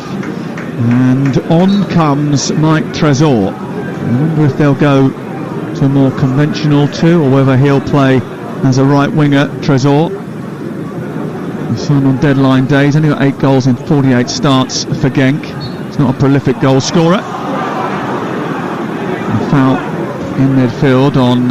and on comes Mike Trésor. I wonder if they'll go to a more conventional 2, or whether he'll play as a right winger. Trésor, he signed on deadline day. He's only got 8 goals in 48 starts for Genk. He's not a prolific goal scorer. A foul in midfield on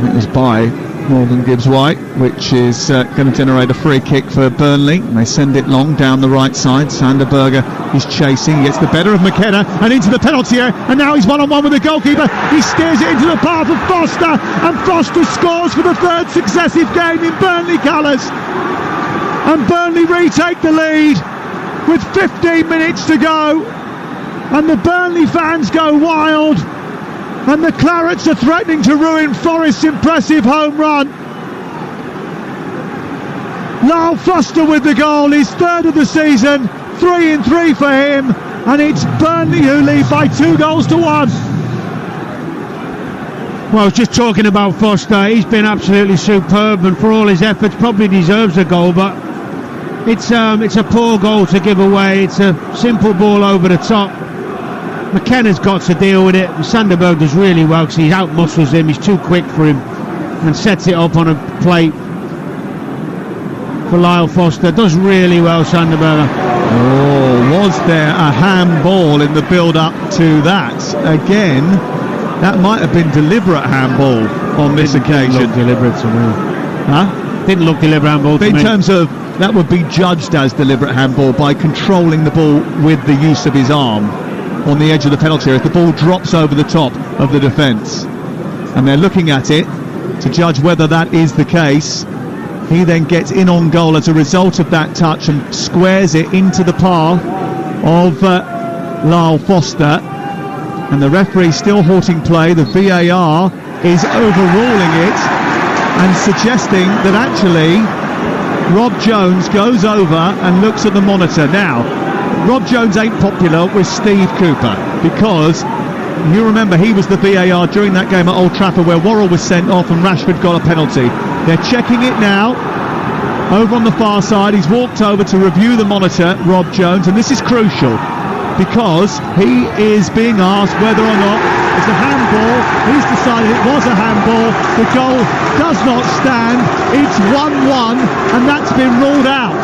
It was by Morgan Gibbs-White, which is going to generate a free kick for Burnley. And they send it long down the right side. Sanderberger is chasing, he gets the better of McKenna and into the penalty area, and now he's one-on-one with the goalkeeper. He steers it into the path of Foster, and Foster scores for the third successive game in Burnley colours. And Burnley retake the lead with 15 minutes to go, and the Burnley fans go wild. And the Clarets are threatening to ruin Forest's impressive home run. Lyle Foster with the goal, his third of the season, 3 in 3 for him, and it's Burnley who lead by 2-1. Well, I was just talking about Foster. He's been absolutely superb, and for all his efforts probably deserves a goal, but it's a poor goal to give away. It's a simple ball over the top. McKenna's got to deal with it. Sanderberg does really well because he out-muscles him. He's too quick for him and sets it up on a plate for Lyle Foster. Does really well, Sanderberger. Oh, was there a handball in the build-up to that? Again, that might have been deliberate handball on this occasion. Didn't look deliberate to me. Huh? Didn't look deliberate handball to me. In terms of, that would be judged as deliberate handball by controlling the ball with the use of his arm on the edge of the penalty area. The ball drops over the top of the defence, and they're looking at it to judge whether that is the case. He then gets in on goal as a result of that touch and squares it into the path of Lyle Foster, and the referee still halting play. The VAR is overruling it and suggesting that actually Rob Jones goes over and looks at the monitor. Now, Rob Jones ain't popular with Steve Cooper, because you remember he was the VAR during that game at Old Trafford where Worrell was sent off and Rashford got a penalty. They're checking it now over on the far side. He's walked over to review the monitor, Rob Jones, and this is crucial because he is being asked whether or not it's a handball. He's decided it was a handball. The goal does not stand. It's 1-1, and that's been ruled out.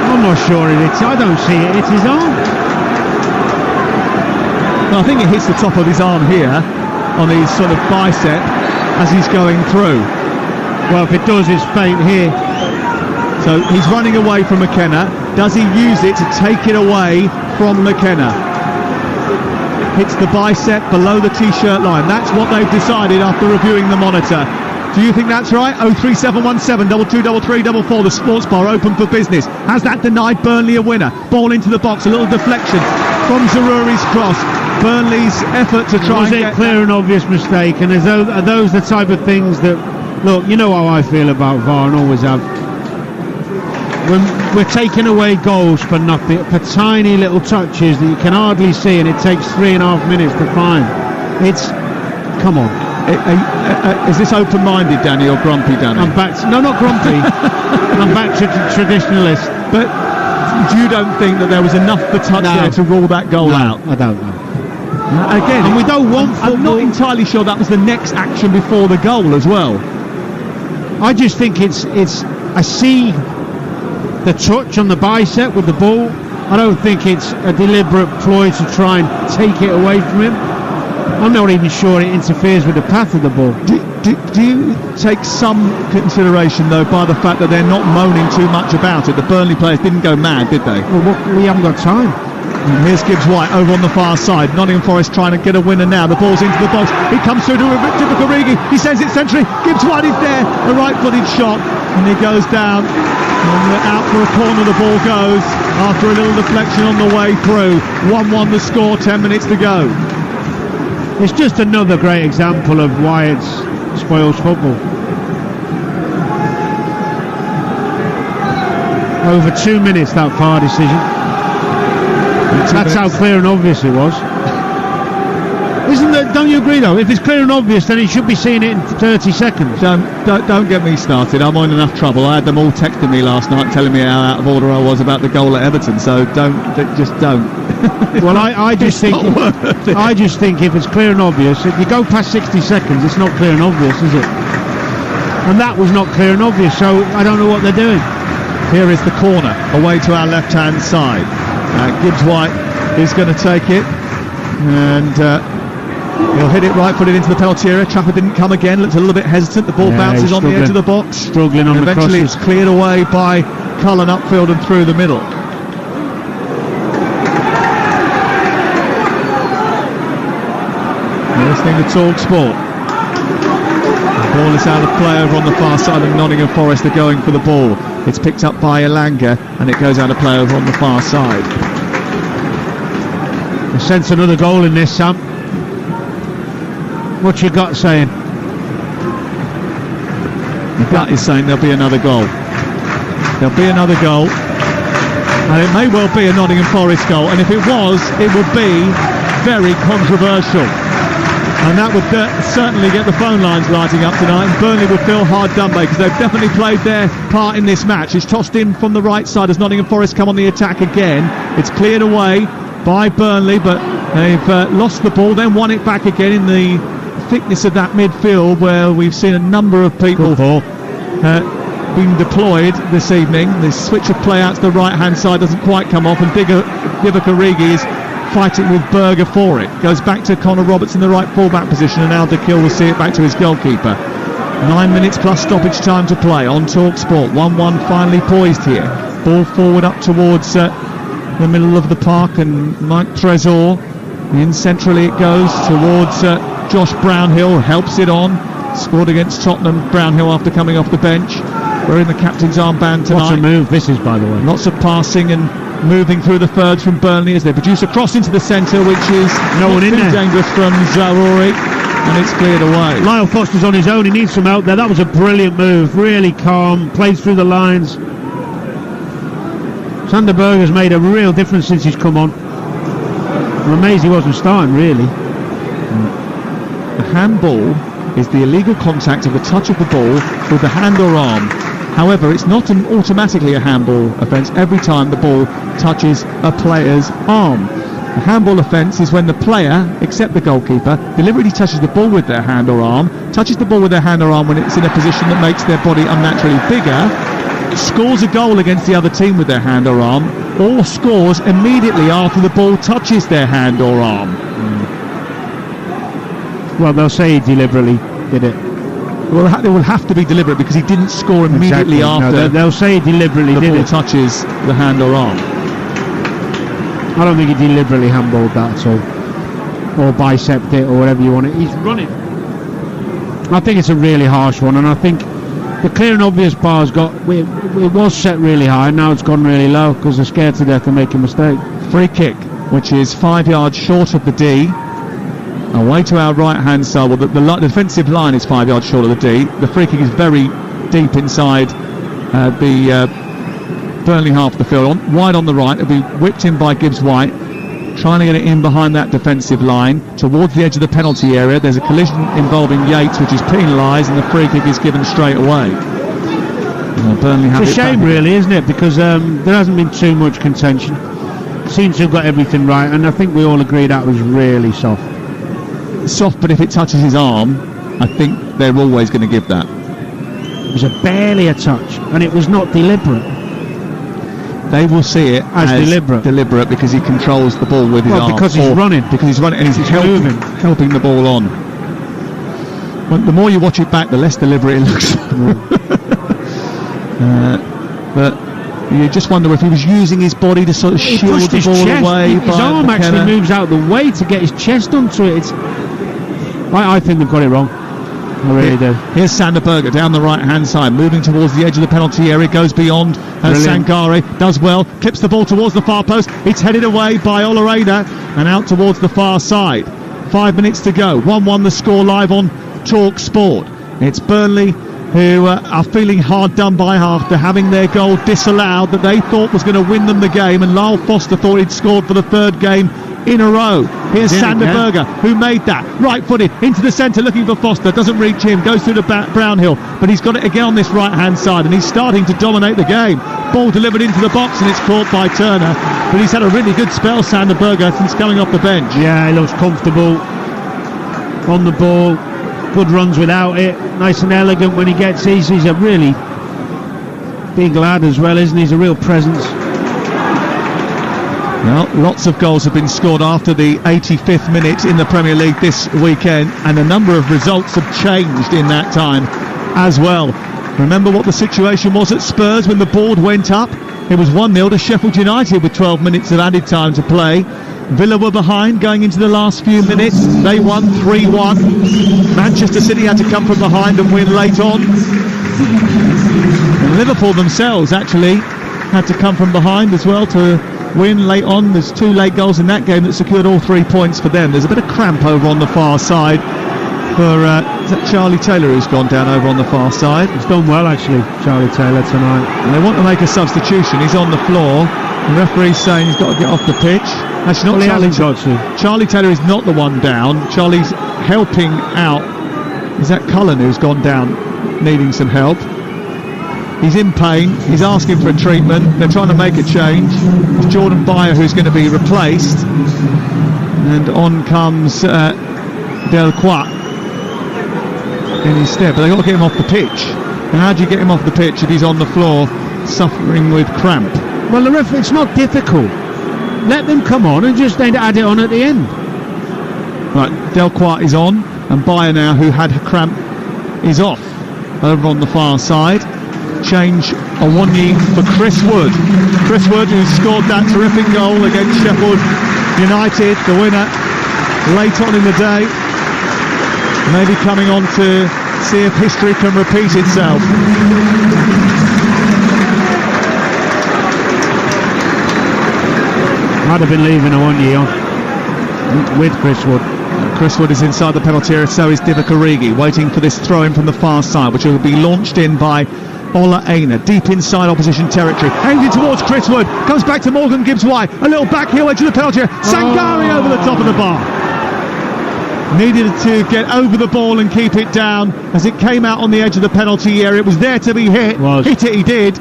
I'm not sure I don't see it. It's his arm. Well, I think it hits the top of his arm here on his sort of bicep as he's going through. Well, if it does, it's faint here. So he's running away from McKenna. Does he use it to take it away from McKenna? Hits the bicep below the t-shirt line. That's what they've decided after reviewing the monitor. Do you think that's right? 03717 223344. The sports bar open for business. Has that denied Burnley a winner? Ball into the box. A little deflection from Zaroury's cross. Burnley's effort to try and get... Was it clear and obvious mistake? And are those the type of things that... Look, you know how I feel about VAR and always have. When we're taking away goals for nothing, for tiny little touches that you can hardly see, and it takes 3.5 minutes to find. It's... Come on. Is this open-minded, Danny, or grumpy, Danny? I'm back to, no, not grumpy. I'm back to traditionalist. But you don't think that there was enough for touch there to rule that goal out? I don't know. Again, and we don't want football. I'm not entirely sure that was the next action before the goal as well. I just think it's. I see the touch on the bicep with the ball. I don't think it's a deliberate ploy to try and take it away from him. I'm not even sure it interferes with the path of the ball. Do you take some consideration, though, by the fact that they're not moaning too much about it? The Burnley players didn't go mad, did they? Well, we haven't got time. And here's Gibbs-White over on the far side. Nottingham Forest trying to get a winner now. The ball's into the box. It comes through to Garigi. He sends it centrally. Gibbs-White is there. A right-footed shot. And he goes down. And out for a corner the ball goes after a little deflection on the way through. 1-1 the score, 10 minutes to go. It's just another great example of why it spoils football. Over 2 minutes that VAR decision. That's how clear and obvious it was. Isn't that? Don't you agree though? If it's clear and obvious, then he should be seeing it in 30 seconds. Don't get me started. I'm in enough trouble. I had them all texting me last night telling me how out of order I was about the goal at Everton. So don't. Well, I just think if it's clear and obvious, if you go past 60 seconds, it's not clear and obvious, is it? And that was not clear and obvious. So I don't know what they're doing. Here is the corner away to our left-hand side. Gibbs-White is going to take it, and He'll hit it right-footed into the penalty area. Trafford didn't come again. Looks a little bit hesitant. The ball bounces on the edge of the box. Struggling on the crosses. Eventually it's cleared away by Cullen upfield and through the middle. You're listening to Talksport. The ball is out of play over on the far side, and Nottingham Forest are going for the ball. It's picked up by Elanga and it goes out of play over on the far side. I sense another goal in this, Sam. What's your gut saying? The gut is saying there'll be another goal. There'll be another goal, and it may well be a Nottingham Forest goal, and if it was, it would be very controversial. And that would certainly get the phone lines lighting up tonight, and Burnley will feel hard done by, because they've definitely played their part in this match. It's tossed in from the right side as Nottingham Forest come on the attack again. It's cleared away by Burnley, but they've lost the ball, then won it back again in the thickness of that midfield, where we've seen a number of people being deployed this evening. The switch of play out to the right hand side doesn't quite come off, and Divock Origi is fighting with Berger for it. Goes back to Connor Roberts in the right fullback position, and Al Dakil will see it back to his goalkeeper. 9 minutes plus stoppage time to play on Talksport. 1-1 finally poised here. Ball forward up towards the middle of the park, and Mike Trezor in centrally it goes towards Josh Brownhill, helps it on. Scored against Tottenham, Brownhill, after coming off the bench. We're in the captain's armband tonight. What a move this is, by the way. Lots of passing and moving through the thirds from Burnley as they produce a cross into the centre, which is no one in there. Dangerous from Zaroury, and it's cleared away. Lyle Foster's on his own. He needs some help there. That was a brilliant move. Really calm. Plays through the lines. Sander Berger's made a real difference since he's come on. I'm amazed he wasn't starting, really. A handball is the illegal contact of the touch of the ball with the hand or arm. However, it's not automatically a handball offence every time the ball touches a player's arm. A handball offence is when the player, except the goalkeeper, deliberately touches the ball with their hand or arm, touches the ball with their hand or arm when it's in a position that makes their body unnaturally bigger, scores a goal against the other team with their hand or arm, or scores immediately after the ball touches their hand or arm. Well, they'll say he deliberately did it. Well, it will have to be deliberate, because he didn't score immediately after. No, they'll say he deliberately the did ball it. touches the hand or arm. I don't think he deliberately handballed that at all, or bicepped it, or whatever you want it. He's running. I think it's a really harsh one, and I think the clear and obvious bar's got. It was set really high, and now it's gone really low because they're scared to death to make a mistake. Free kick, which is 5 yards short of the D. Away to our right-hand side. Well, the defensive line is 5 yards short of the D. The free kick is very deep inside the Burnley half of the field. Wide on the right. It'll be whipped in by Gibbs-White, trying to get it in behind that defensive line towards the edge of the penalty area. There's a collision involving Yates, which is penalised, and the free kick is given straight away. Burnley have it's a it shame, back really, isn't it? Because there hasn't been too much contention. Seems to have got everything right, and I think we all agree that was really soft. Soft, but if it touches his arm, I think they're always going to give that. It was barely a touch, and it was not deliberate. They will see it as deliberate because he controls the ball with his arm. Because he's running. Because he's running and he's helping the ball on. Well, the more you watch it back, the less deliberate it looks. But you just wonder if he was using his body to sort of shield the ball away. His arm actually moves out the way to get his chest onto it. I think they've got it wrong. I really do. Here's Sander Berger down the right-hand side, moving towards the edge of the penalty area, goes beyond Sangare, does well, clips the ball towards the far post. It's headed away by Olareda and out towards the far side. 5 minutes to go. 1-1 the score live on Talksport. It's Burnley who are feeling hard done by after having their goal disallowed that they thought was going to win them the game, and Lyle Foster thought he'd scored for the third game in a row. Here's Sander Berger, who made that right-footed into the centre, looking for Foster, doesn't reach him, goes through the Brownhill, but he's got it again on this right-hand side, and he's starting to dominate the game. Ball delivered into the box, and it's caught by Turner, but he's had a really good spell, Sander Berger, since coming off the bench. Yeah, he looks comfortable on the ball, good runs without it, nice and elegant when he gets these. He's a really big lad as well, isn't he? He's a real presence. Well, lots of goals have been scored after the 85th minute in the Premier League this weekend, and a number of results have changed in that time as well. Remember what the situation was at Spurs when the board went up? It was 1-0 to Sheffield United with 12 minutes of added time to play. Villa were behind going into the last few minutes. They won 3-1. Manchester City had to come from behind and win late on. And Liverpool themselves actually had to come from behind as well to win late on. There's 2 late goals in that game that secured all 3 points for them. There's a bit of cramp over on the far side for is that Charlie Taylor who's gone down over on the far side. He's done well actually, Charlie Taylor, tonight. And they want to make a substitution. He's on the floor. The referee's saying he's got to get off the pitch. Actually, not Charlie Taylor is not the one down. Charlie's helping out. Is that Cullen who's gone down needing some help? He's in pain. He's asking for a treatment. They're trying to make a change. It's Jordan Beyer who's going to be replaced. And on comes Delcroix in his stead. But they've got to get him off the pitch. And how do you get him off the pitch if he's on the floor suffering with cramp? Well, the referee, it's not difficult. Let them come on and just then add it on at the end. Right, Delcroix is on, and Beyer now, who had cramp, is off. Over on the far side. Change Awonyi for Chris Wood. Chris Wood, who scored that terrific goal against Sheffield United, the winner, late on in the day. Maybe coming on to see if history can repeat itself. Might have been leaving Awonyi on with Chris Wood. Chris Wood is inside the penalty area, so is Divock Origi, waiting for this throw-in from the far side, which will be launched in by Ola Aina, deep inside opposition territory. Aimed towards Chris Wood, comes back to Morgan Gibbs-White, a little back heel edge of the penalty area. Sangare over the top of the bar. Needed to get over the ball and keep it down as it came out on the edge of the penalty area. It was there to be hit. Hit it he did,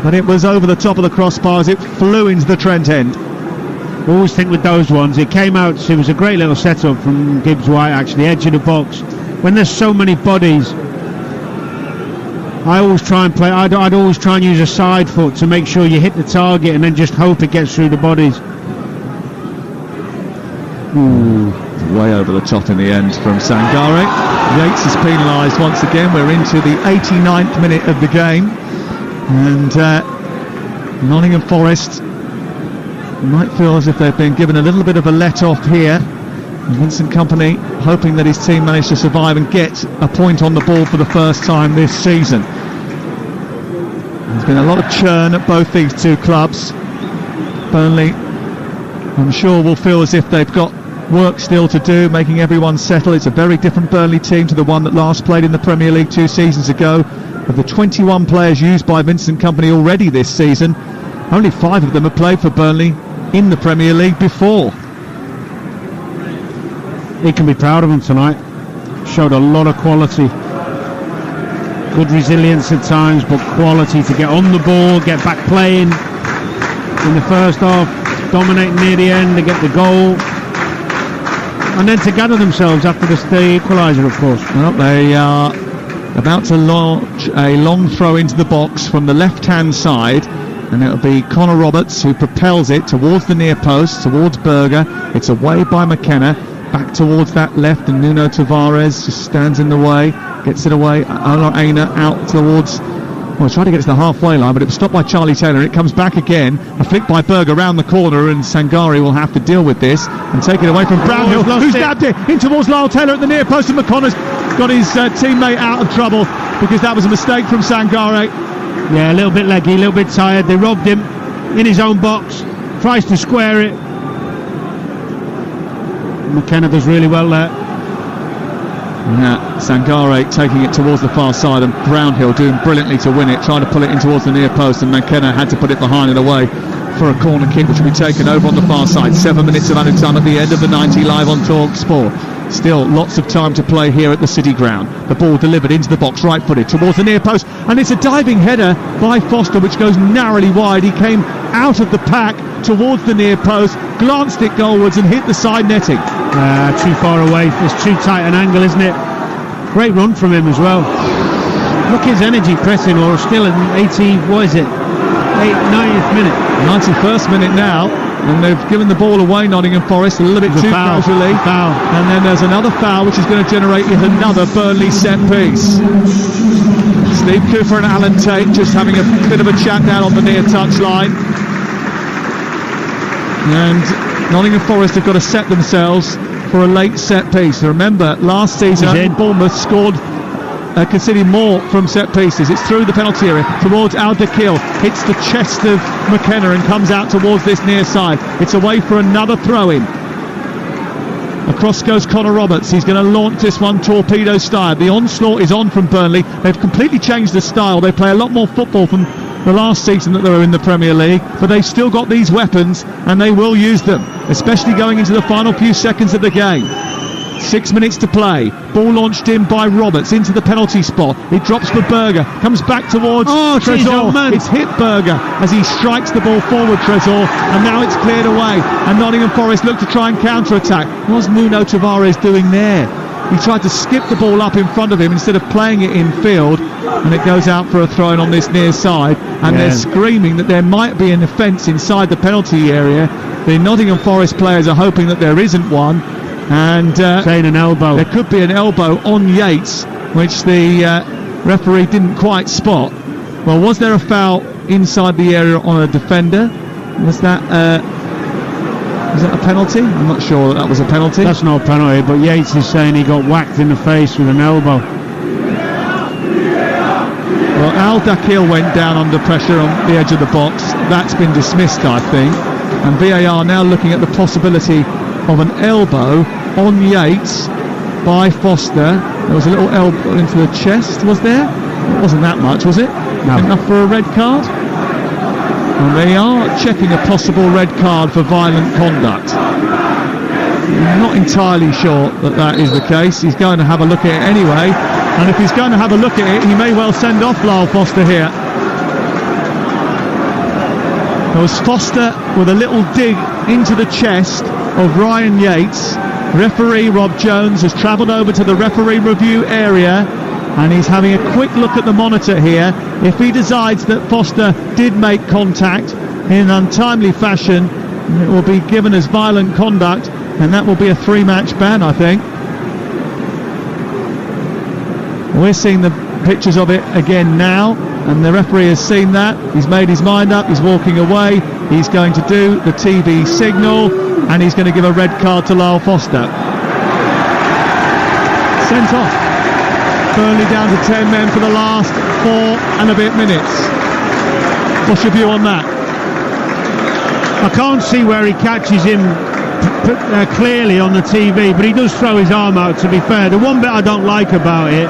but it was over the top of the crossbar as it flew into the Trent end. I always think with those ones, it came out, it was a great little setup from Gibbs-White actually, edge of the box. When there's so many bodies, I'd always try and use a side foot to make sure you hit the target and then just hope it gets through the bodies. Way over the top in the end from Sangare. Yates is penalised once again. We're into the 89th minute of the game, and Nottingham Forest might feel as if they've been given a little bit of a let-off here. Vincent Kompany hoping that his team managed to survive and get a point on the board for the first time this season. There's been a lot of churn at both these two clubs. Burnley, I'm sure, will feel as if they've got work still to do, making everyone settle. It's a very different Burnley team to the one that last played in the Premier League 2 seasons ago. Of the 21 players used by Vincent Kompany already this season, only 5 of them have played for Burnley in the Premier League before. He can be proud of him tonight. Showed a lot of quality. Good resilience at times, but quality to get on the ball, get back playing in the first half, dominating near the end to get the goal, and then to gather themselves after the equaliser, of course. Well, they are about to launch a long throw into the box from the left-hand side, and it'll be Connor Roberts who propels it towards the near post, towards Berger. It's away by McKenna, back towards that left, and Nuno Tavares just stands in the way, gets it away. Ola Aina out towards, well, tried to get to the halfway line, but it was stopped by Charlie Taylor. It comes back again, a flick by Berger round the corner, and Sangare will have to deal with this and take it away from Brownhill, who stabbed it in towards Lyle Taylor at the near post, and McConaughey's got his teammate out of trouble because that was a mistake from Sangare. Yeah, a little bit leggy, a little bit tired. They robbed him in his own box, tries to square it. McKenna does really well there. Yeah, Sangare taking it towards the far side, and Brownhill doing brilliantly to win it, trying to pull it in towards the near post, and McKenna had to put it behind and away for a corner kick, which will be taken over on the far side. 7 minutes of added time at the end of the 90 live on Talksport. Still lots of time to play here at the City Ground. The ball delivered into the box, right-footed towards the near post, and it's a diving header by Foster, which goes narrowly wide. He came out of the pack towards the near post, glanced it goalwards and hit the side netting. Too far away. It's too tight an angle, isn't it? Great run from him as well. Look his energy pressing, or still in 90th minute. 91st minute now. And they've given the ball away, Nottingham Forest, a little bit too casually. And then there's another foul, which is going to generate yet another Burnley set piece. Steve Cooper and Alan Tate just having a bit of a chat down on the near touchline. And Nottingham Forest have got to set themselves for a late set piece. Remember, last season, Bournemouth scored conceding more from set pieces. It's through the penalty area towards Al Dakil, hits the chest of McKenna and comes out towards this near side. It's away for another throw-in. Across goes Connor Roberts. He's going to launch this one torpedo style. The onslaught is on from Burnley. They've completely changed the style. They play a lot more football from the last season that they were in the Premier League, but they've still got these weapons and they will use them, especially going into the final few seconds of the game. 6 minutes to play. Ball launched in by Roberts into the penalty spot. It drops for Berger. Comes back towards Trésor. It's hit Berger as he strikes the ball forward, Trésor, and now it's cleared away. And Nottingham Forest look to try and counter-attack. What was Nuno Tavares doing there? He tried to skip the ball up in front of him instead of playing it in field, and it goes out for a throw-in on this near side. And they're screaming that there might be an offence inside the penalty area. The Nottingham Forest players are hoping that there isn't one. And saying an elbow. There could be an elbow on Yates, which the referee didn't quite spot. Well, was there a foul inside the area on a defender? Was that a penalty? I'm not sure that was a penalty. That's not a penalty, but Yates is saying he got whacked in the face with an elbow. Well, Al Dakil went down under pressure on the edge of the box. That's been dismissed, I think. And VAR now looking at the possibility of an elbow on Yates by Foster. There was a little elbow into the chest, was there? It wasn't that much, was it? No. Enough for a red card? And they are checking a possible red card for violent conduct. I'm not entirely sure that that is the case. He's going to have a look at it anyway, and if he's going to have a look at it, he may well send off Lyle Foster here. There was Foster with a little dig into the chest of Ryan Yates. Referee Rob Jones has travelled over to the referee review area and he's having a quick look at the monitor here. If he decides that Foster did make contact in an untimely fashion, it will be given as violent conduct, and that will be a 3-match ban, I think. We're seeing the pictures of it again now, and the referee has seen that. He's made his mind up. He's walking away. He's going to do the TV signal, and he's going to give a red card to Lyle Foster. Sent off. Burnley down to 10 men for the last 4 and a bit minutes. What's your view on that? I can't see where he catches him clearly on the TV, but he does throw his arm out, to be fair. The one bit I don't like about it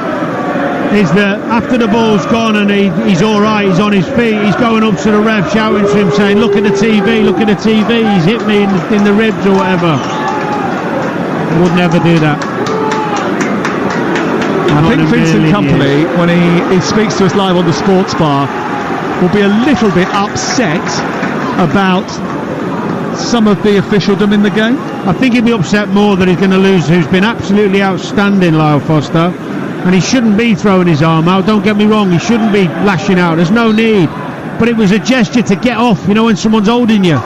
is that after the ball's gone and he's alright, he's on his feet, he's going up to the ref shouting to him saying, look at the TV, look at the TV, he's hit me in the ribs or whatever. I would never do that. I think Vincent Kompany, when he speaks to us live on the Sports Bar, will be a little bit upset about some of the officialdom in the game. I think he'll be upset more that he's going to lose who's been absolutely outstanding, Lyle Foster. And he shouldn't be throwing his arm out, don't get me wrong, he shouldn't be lashing out, there's no need. But it was a gesture to get off, you know, when someone's holding you.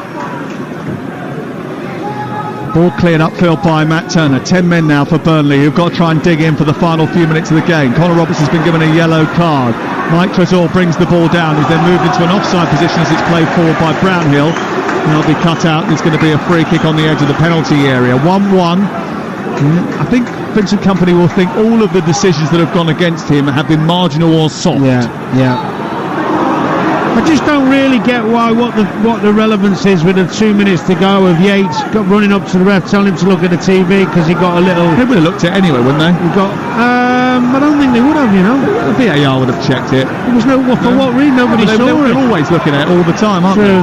Ball cleared upfield by Matt Turner. 10 men now for Burnley, who've got to try and dig in for the final few minutes of the game. Connor Roberts has been given a yellow card. Mike Trésor brings the ball down. He's then moved into an offside position as it's played forward by Brownhill. And it'll be cut out. It's going to be a free kick on the edge of the penalty area. 1-1. I think Vincent Kompany will think all of the decisions that have gone against him have been marginal or soft. Yeah. I just don't really get what the relevance is with the 2 minutes to go of Yates running up to the ref telling him to look at the TV because he got a little... They would have looked at it anyway, wouldn't they? I don't think they would have, you know. The VAR would have checked it. There was for what reason? Nobody saw it. They're always looking at it all the time, aren't they?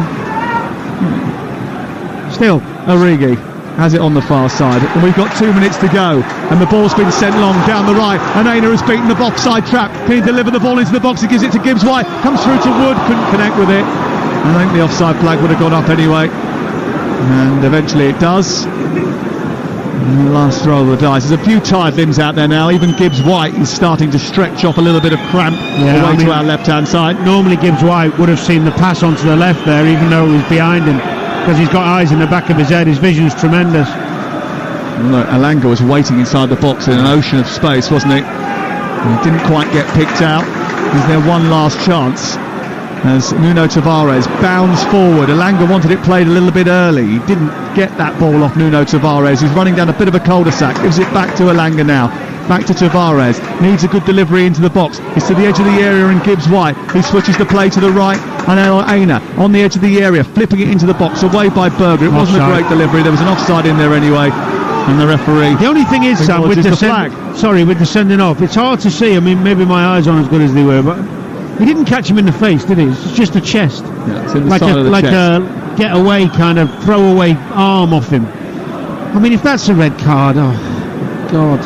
Still, Origi has it on the far side, and we've got 2 minutes to go, and the ball's been sent long down the right, and Aina has beaten the offside trap. Can he deliver the ball into the box? He gives it to Gibbs White, comes through to Wood, couldn't connect with it, and I think the offside flag would have gone up anyway, and eventually it does. And the last throw of the dice. There's a few tired limbs out there now. Even Gibbs White is starting to stretch off a little bit of cramp away to our left hand side. Normally Gibbs White would have seen the pass onto the left there, even though it was behind him. because he's got eyes in the back of his head. His vision's tremendous. Look, Elanga was waiting inside the box in an ocean of space, wasn't he? And he didn't quite get picked out. Is there one last chance? As Nuno Tavares bounds forward. Elanga wanted it played a little bit early. He didn't get that ball off Nuno Tavares. He's running down a bit of a cul-de-sac. Gives it back to Elanga now. Back to Tavares. Needs a good delivery into the box. He's to the edge of the area and Gibbs White. He switches the play to the right. And Aina on the edge of the area, flipping it into the box. Away by Berger. It wasn't a great delivery. There was an offside in there anyway. And the referee. The only thing is, Sam, with the flag. Sorry, with the sending off, it's hard to see. I mean, maybe my eyes aren't as good as they were, but he didn't catch him in the face, did he? It's just a chest. Yeah, it's in the side of the like chest. a get away kind of throwaway arm off him. I mean, if that's a red card, oh God,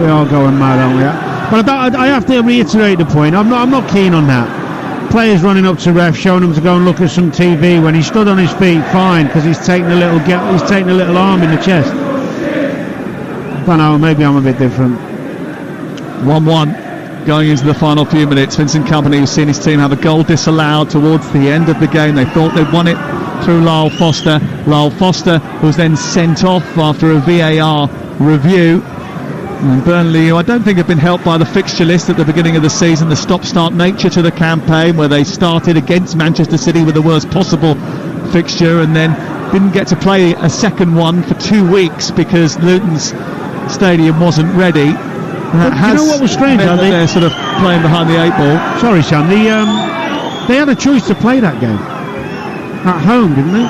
we're all going mad, aren't we? But I have to reiterate the point. I'm not keen on that. Players running up to ref, showing him to go and look at some TV when he stood on his feet, fine, because he's taking a little arm in the chest. I don't know, maybe I'm a bit different. 1-1 going into the final few minutes. Vincent Kompany, who's seen his team have a goal disallowed towards the end of the game. They thought they'd won it through Lyle Foster. Lyle Foster was then sent off after a VAR review. And Burnley, who I don't think have been helped by the fixture list at the beginning of the season, the stop-start nature to the campaign, where they started against Manchester City with the worst possible fixture and then didn't get to play a second one for 2 weeks because Luton's stadium wasn't ready. But you know what was strange? They're sort of playing behind the 8 ball. Sorry, Sam. They had a choice to play that game at home, didn't they?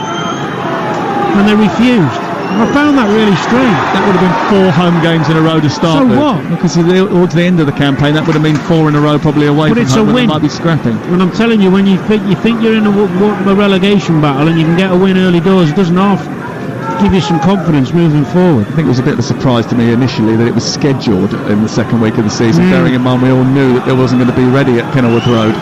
And they refused. I found that really strange. That would have been 4 home games in a row to start with. So what? Because towards the end of the campaign, that would have been 4 in a row, probably away from home. But it's a win. They might be scrapping. And I'm telling you, when you think you're in a relegation battle and you can get a win early doors, it doesn't half give you some confidence moving forward. I think it was a bit of a surprise to me initially that it was scheduled in the second week of the season, bearing in mind we all knew that it wasn't going to be ready at Kenilworth Road.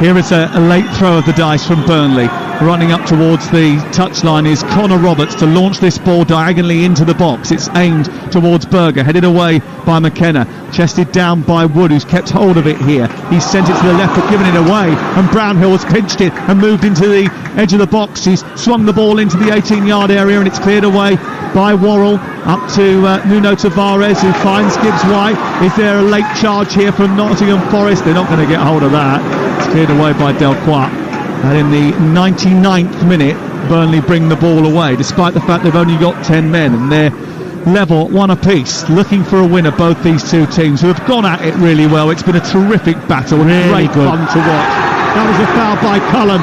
Here is a late throw of the dice from Burnley. Running up towards the touchline is Connor Roberts to launch this ball diagonally into the box. It's aimed towards Berger, headed away by McKenna, chested down by Wood, who's kept hold of it here. He's sent it to the left but given it away, and Brownhill has pinched it and moved into the edge of the box. He's swung the ball into the 18-yard area and it's cleared away by Worrell up to Nuno Tavares, who finds Gibbs White. Is there a late charge here from Nottingham Forest? They're not going to get hold of that. It's cleared away by Delcroix. And in the 99th minute, Burnley bring the ball away, despite the fact they've only got 10 men, and they're level, 1 apiece, looking for a winner, both these two teams, who have gone at it really well. It's been a terrific battle, and great fun to watch. That was a foul by Cullen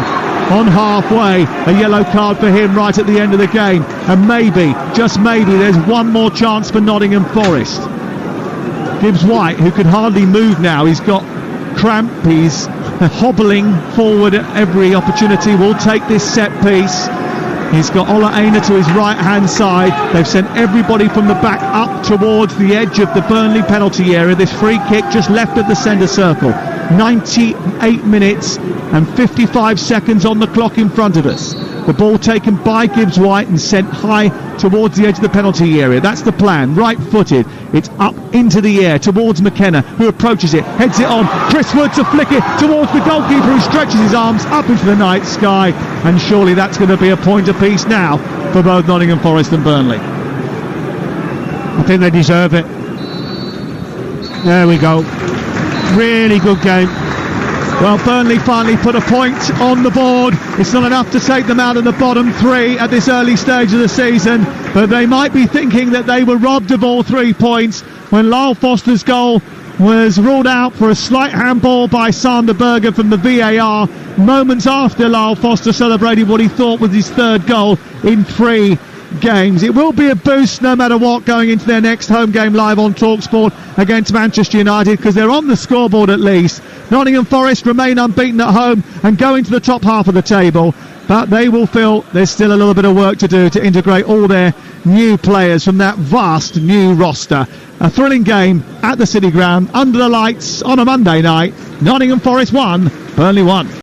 on halfway, a yellow card for him right at the end of the game, and maybe, just maybe, there's one more chance for Nottingham Forest. Gibbs White, who can hardly move now, he's got cramp, he's hobbling forward at every opportunity, will take this set piece. He's got Ola Aina to his right hand side. They've sent everybody from the back up towards the edge of the Burnley penalty area. This free kick just left at the centre circle. 98 minutes and 55 seconds on the clock in front of us. The ball taken by Gibbs White and sent high towards the edge of the penalty area. That's the plan. Right-footed. It's up into the air towards McKenna, who approaches it, heads it on. Chris Wood to flick it towards the goalkeeper, who stretches his arms up into the night sky. And surely that's going to be a point apiece now for both Nottingham Forest and Burnley. I think they deserve it. There we go. Really good game. Well, Burnley finally put a point on the board. It's not enough to take them out of the bottom 3 at this early stage of the season, but they might be thinking that they were robbed of all 3 points when Lyle Foster's goal was ruled out for a slight handball by Sander Berger from the VAR moments after Lyle Foster celebrated what he thought was his 3rd goal in 3 games. It will be a boost no matter what going into their next home game live on Talksport against Manchester United, because they're on the scoreboard at least. Nottingham Forest remain unbeaten at home and go into the top half of the table, but they will feel there's still a little bit of work to do to integrate all their new players from that vast new roster. A thrilling game at the City Ground under the lights on a Monday night. Nottingham Forest 1, Burnley 1.